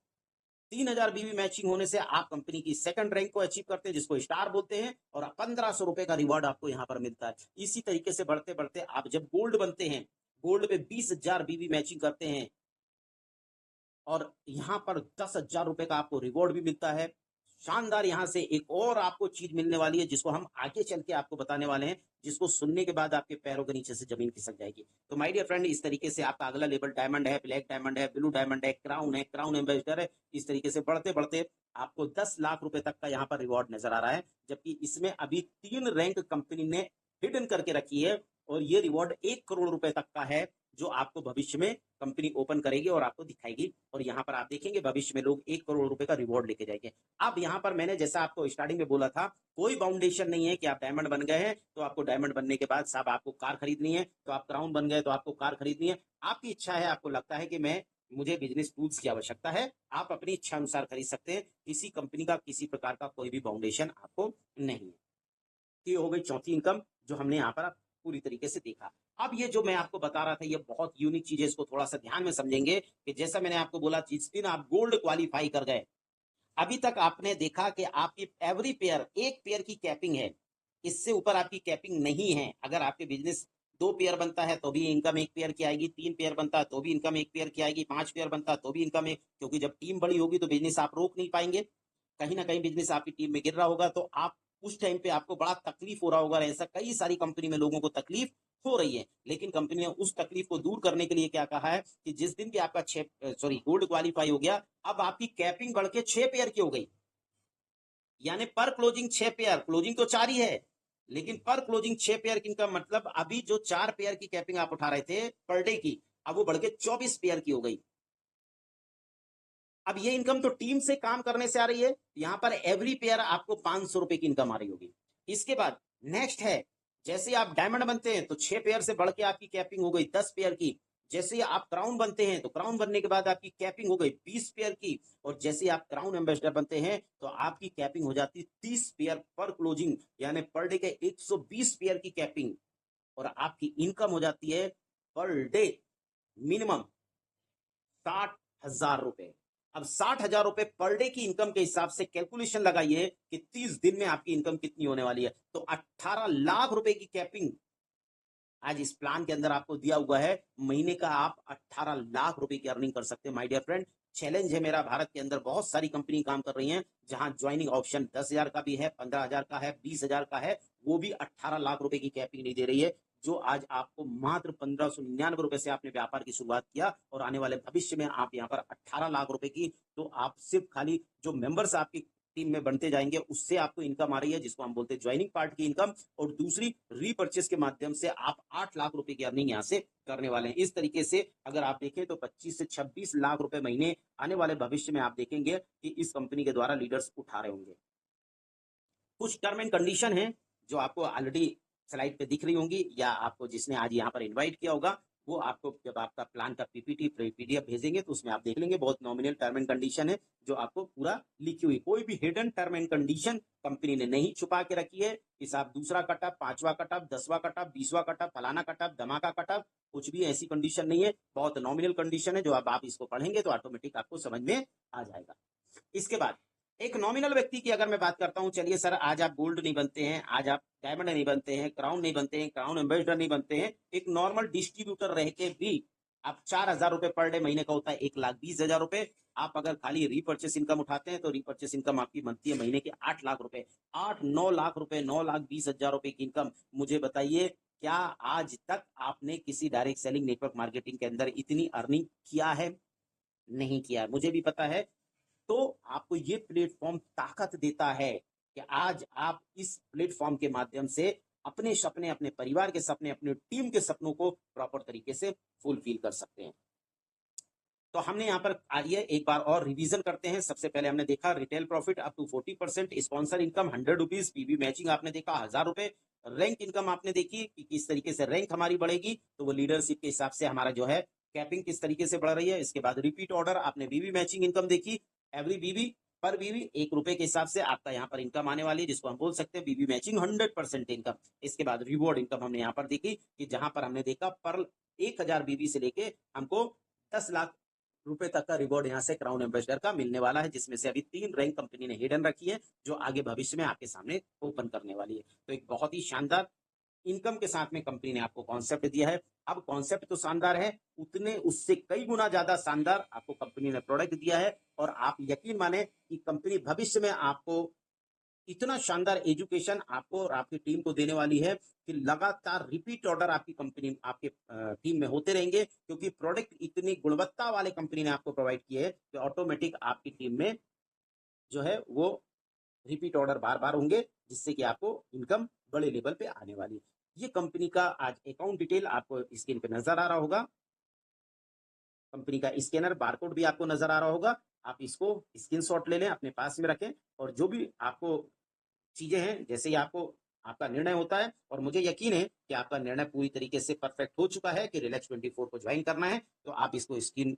3000 बीवी मैचिंग होने से आप कंपनी की सेकंड रैंक को अचीव करते हैं जिसको स्टार बोलते हैं और 1500 रुपए का रिवॉर्ड आपको यहाँ पर मिलता है। इसी तरीके से बढ़ते बढ़ते आप जब गोल्ड बनते हैं, गोल्ड पे 20,000 बीवी मैचिंग करते हैं और यहाँ पर 10,000 रुपए का आपको रिवॉर्ड भी मिलता है। शानदार यहाँ से एक और आपको चीज मिलने वाली है जिसको हम आगे चल के आपको बताने वाले हैं, जिसको सुनने के बाद आपके पैरों के नीचे से जमीन खिसक जाएगी। तो माय डियर फ्रेंड, इस तरीके से आपका अगला लेवल डायमंड है, ब्लैक डायमंड है, ब्लू डायमंड है, क्राउन एम्बेसडर है। इस तरीके से बढ़ते बढ़ते आपको 10 लाख रुपए तक का यहाँ पर रिवॉर्ड नजर आ रहा है, जबकि इसमें अभी 3 रैंक कंपनी ने हिडन करके रखी है और ये रिवॉर्ड 1 करोड़ रुपए तक का है जो आपको भविष्य में कंपनी ओपन करेगी और आपको दिखाएगी और यहाँ पर आप देखेंगे भविष्य में लोग 1 करोड़ रुपए का रिवॉर्ड लेके जाएंगे। अब यहाँ पर मैंने जैसा आपको स्टार्टिंग में बोला था, कोई बाउंडेशन नहीं है कि आप डायमंड बन गए हैं तो आपको डायमंड बनने के बाद साहब आपको कार खरीदनी है, तो आप क्राउन बन गए तो आपको कार खरीदनी है। आपकी इच्छा है, आपको लगता है कि मैं मुझे बिजनेस टूल्स की आवश्यकता है, आप अपनी इच्छा अनुसार खरीद सकते हैं। किसी कंपनी का किसी प्रकार का कोई भी बाउंडेशन आपको नहीं है। ये हो गई चौथी इनकम जो हमने यहाँ पर पूरी तरीके से देखा। अब ये जो मैं आपको बता रहा था ये बहुत यूनिक चीज है, इसको थोड़ा सा ध्यान में समझेंगे कि जैसा मैंने आपको बोला जिस दिन आप गोल्ड क्वालिफाई कर गए, अभी तक आपने देखा कि आपकी एवरी पेयर एक पेयर की कैपिंग है, इससे ऊपर आपकी कैपिंग नहीं है। अगर आपके बिजनेस 2 पेयर बनता है तो भी इनकम 1 पेयर की आएगी, 3 पेयर बनता है तो भी इनकम 1 पेयर की आएगी, 5 पेयर बनता है तो भी इनकम है, क्योंकि जब टीम बड़ी होगी तो बिजनेस आप रोक नहीं पाएंगे। कहीं ना कहीं बिजनेस आपकी टीम में गिर रहा होगा तो आप उस टाइम पे आपको बड़ा तकलीफ हो रहा होगा। ऐसा कई सारी कंपनी में लोगों को तकलीफ हो रही है, लेकिन कंपनी ने उस तकलीफ को दूर करने के लिए क्या कहा है कि जिस दिन भी आपका गोल्ड क्वालिफाई हो गया, अब आपकी कैपिंग बढ़ के 6 पेयर की हो गई, यानी पर क्लोजिंग 6 पेयर, क्लोजिंग तो 4 ही है, लेकिन पर क्लोजिंग 6 पेयर की इनका मतलब अभी जो 4 पेयर की कैपिंग आप उठा रहे थे पर डे की, अब वो बढ़ के 24 पेयर की हो गई। अब ये इनकम तो टीम से काम करने से आ रही है, यहां पर एवरी पेयर आपको 500 रुपए की इनकम आ रही होगी। इसके बाद नेक्स्ट है, जैसे आप डायमंड बनते हैं तो 6 पेयर से बढ़ के आपकी कैपिंग हो गई 10 पेयर की। जैसे आप क्राउन बनते हैं तो क्राउन बनने के बाद आपकी कैपिंग हो गई 20 पेयर की, और जैसे आप क्राउन एम्बेसडर बनते हैं तो आपकी कैपिंग हो जाती 30 पेयर पर क्लोजिंग, यानी पर डे के 120 पेयर की कैपिंग, और आपकी इनकम हो जाती है पर डे मिनिमम 60,000 रुपए। अब 60,000 रुपए पर डे की इनकम के हिसाब से कैलकुलेशन लगाइए कि 30 दिन में आपकी इनकम कितनी होने वाली है, तो 18 लाख रुपए की कैपिंग आज इस प्लान के अंदर आपको दिया हुआ है। महीने का आप 18 लाख रुपए की अर्निंग कर सकते हैं माय डियर फ्रेंड। चैलेंज है मेरा, भारत के अंदर बहुत सारी कंपनी काम कर रही हैं जहां ज्वाइनिंग ऑप्शन 10,000 का भी है, 15,000 का है, 20,000 का है, वो भी 18 लाख रुपए की कैपिंग नहीं दे रही है। जो आज आपको मात्र 1599 रुपए से आपने व्यापार की शुरुआत किया, और आने वाले भविष्य में आप यहाँ पर 18 लाख रुपए की, तो आप सिर्फ खाली जो मेंबर्स आपकी टीम में बनते जाएंगे उससे आपको इनकम आ रही है, जिसको हम बोलते हैं ज्वाइनिंग पार्ट की इनकम, और दूसरी रीपर्चेस के माध्यम से आप 8 लाख रुपए की अर्निंग यहां से करने वाले हैं। इस तरीके से अगर आप देखें तो 25 से 26 लाख रुपए महीने आने वाले भविष्य में आप देखेंगे कि इस कंपनी के द्वारा लीडर्स उठा रहे होंगे। कुछ टर्म एंड कंडीशन है जो आपको ऑलरेडी स्लाइड पे दिख रही होंगी, या आपको जिसने आज यहाँ पर इन्वाइट किया होगा वो आपको जब आपका प्लान का पीपीटी पीडीएफ भेजेंगे तो उसमें आप देख लेंगे। बहुत नॉमिनल टर्म एंड कंडीशन है जो आपको पूरा लिखी हुई, कोई भी hidden term and condition company ने नहीं छुपा के रखी है कि साहब दूसरा कटअप, 5वां कटअप, 10वां कटअप, 20वां कटअप, फलाना कटअप, धमाका कटअप, कुछ भी ऐसी कंडीशन नहीं है। बहुत नॉमिनल कंडीशन है जो अब आप इसको पढ़ेंगे तो ऑटोमेटिक आपको समझ में आ जाएगा। इसके बाद एक नॉमिनल व्यक्ति की अगर मैं बात करता हूं, चलिए सर आज आप गोल्ड नहीं बनते हैं, आज आप डायमंड नहीं बनते हैं, क्राउन नहीं बनते हैं, क्राउन एम्बेसडर नहीं बनते हैं, एक नॉर्मल डिस्ट्रीब्यूटर रह के भी आप 4,000 रुपए पर डे महीने का होता है 1,20,000 रुपए। आप अगर खाली रीपर्चेस इनकम उठाते हैं तो रीपर्चेस इनकम आपकी बनती है महीने के 8 लाख रुपए, 8-9 लाख रुपए, 9,20,000 रुपए की इनकम। मुझे बताइए क्या आज तक आपने किसी डायरेक्ट सेलिंग नेटवर्क मार्केटिंग के अंदर इतनी अर्निंग किया है? नहीं किया है, मुझे भी पता है। तो आपको ये प्लेटफॉर्म ताकत देता है कि आज आप इस प्लेटफॉर्म के माध्यम से अपने सपने, अपने परिवार के सपने, अपने टीम के सपनों को प्रॉपर तरीके से फुलफिल कर सकते हैं। तो हमने यहाँ पर आइए एक बार और रिवीजन करते हैं। सबसे पहले हमने देखा retail profit up to 40%, sponsor income 100 rupees, PV matching आपने देखा 1,000 रुपए, रैंक इनकम आपने देखी कि किस तरीके से रैंक हमारी बढ़ेगी, तो वो लीडरशिप के हिसाब से हमारा जो है कैपिंग किस तरीके से बढ़ रही है। इसके बाद रिपीट ऑर्डर, आपने बीवी मैचिंग इनकम देखी, एवरी बीवी पर बीवी 1 रुपए के हिसाब से आपका यहाँ पर इनकम आने वाली है, जिसको हम बोल सकते हैं बीवी मैचिंग 100% इनकम। इसके बाद रिवॉर्ड इनकम हमने यहाँ पर देखी कि जहां पर हमने देखा पर 1,000 बीवी से लेके हमको 10 लाख रुपए तक का रिवॉर्ड यहाँ से क्राउन एम्बेसडर का मिलने वाला है, जिसमें से अभी 3 रैंक कंपनी ने हिडन रखी है जो आगे भविष्य में आपके सामने ओपन करने वाली है। तो एक बहुत ही शानदार इनकम के साथ में कंपनी ने आपको कॉन्सेप्ट दिया है। अब कॉन्सेप्ट तो शानदार है, उतने उससे कई गुना ज्यादा शानदार आपको कंपनी ने प्रोडक्ट दिया है, और आप यकीन माने कि कंपनी भविष्य में आपको इतना शानदार एजुकेशन आपको और आपकी टीम को देने वाली है कि लगातार रिपीट ऑर्डर आपकी कंपनी, आपके टीम में होते रहेंगे, क्योंकि प्रोडक्ट इतनी गुणवत्ता वाले कंपनी ने आपको प्रोवाइड किए है कि ऑटोमेटिक आपकी टीम में जो है वो रिपीट ऑर्डर बार बार होंगे, जिससे कि आपको इनकम बड़े लेवल पे आने वाली है। ये कंपनी का आज अकाउंट डिटेल आपको स्क्रीन पे नजर आ रहा होगा, कंपनी का स्कैनर बारकोड भी आपको नजर आ रहा होगा। आप इसको स्क्रीनशॉट ले लें, अपने पास में रखें, और जो भी आपको चीजें हैं, जैसे ही आपको आपका निर्णय होता है, और मुझे यकीन है कि आपका निर्णय पूरी तरीके से परफेक्ट हो चुका है कि रिलैक्स 24 को ज्वाइन करना है, तो आप इसको स्क्रीन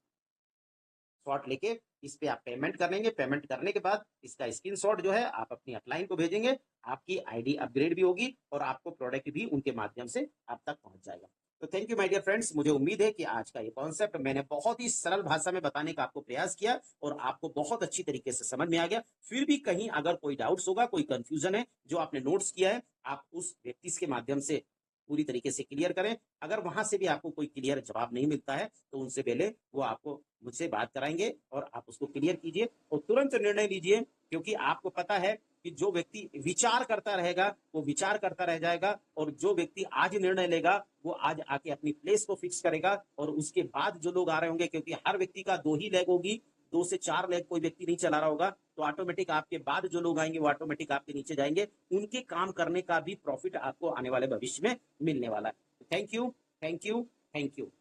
शॉट लेके इस पे आप पेमेंट करेंगे। पेमेंट करने के बाद इसका स्क्रीनशॉट जो है आप अपनी अपलाइन को भेजेंगे, आपकी आईडी अपग्रेड भी होगी और आपको प्रोडक्ट भी उनके माध्यम से आप तक पहुंच जाएगा। तो thank you my dear friends, मुझे उम्मीद है कि आज का ये कॉन्सेप्ट मैंने बहुत ही सरल भाषा में बताने का आपको प्रयास किया और आपको बहुत अच्छी तरीके से समझ में आ गया। फिर भी कहीं अगर कोई डाउट्स होगा, कोई कंफ्यूजन है जो आपने नोट्स किया है, आप उस व्यक्ति के माध्यम से पूरी तरीके से क्लियर करें। अगर वहां से भी आपको कोई क्लियर जवाब नहीं मिलता है तो उनसे पहले वो आपको मुझसे बात कराएंगे और आप उसको क्लियर कीजिए और तुरंत निर्णय लीजिए, क्योंकि आपको पता है कि जो व्यक्ति विचार करता रहेगा वो विचार करता रह जाएगा, और जो व्यक्ति आज निर्णय लेगा वो आज आके अपनी प्लेस को फिक्स करेगा। और उसके बाद जो लोग आ रहे होंगे, क्योंकि हर व्यक्ति का 2 ही लेग होगी, 2 से 4 लेग कोई व्यक्ति नहीं चला रहा होगा, तो ऑटोमेटिक आपके बाद जो लोग आएंगे वो ऑटोमेटिक आपके नीचे जाएंगे। उनके काम करने का भी प्रॉफिट आपको आने वाले भविष्य में मिलने वाला है। Thank you, thank you, thank you.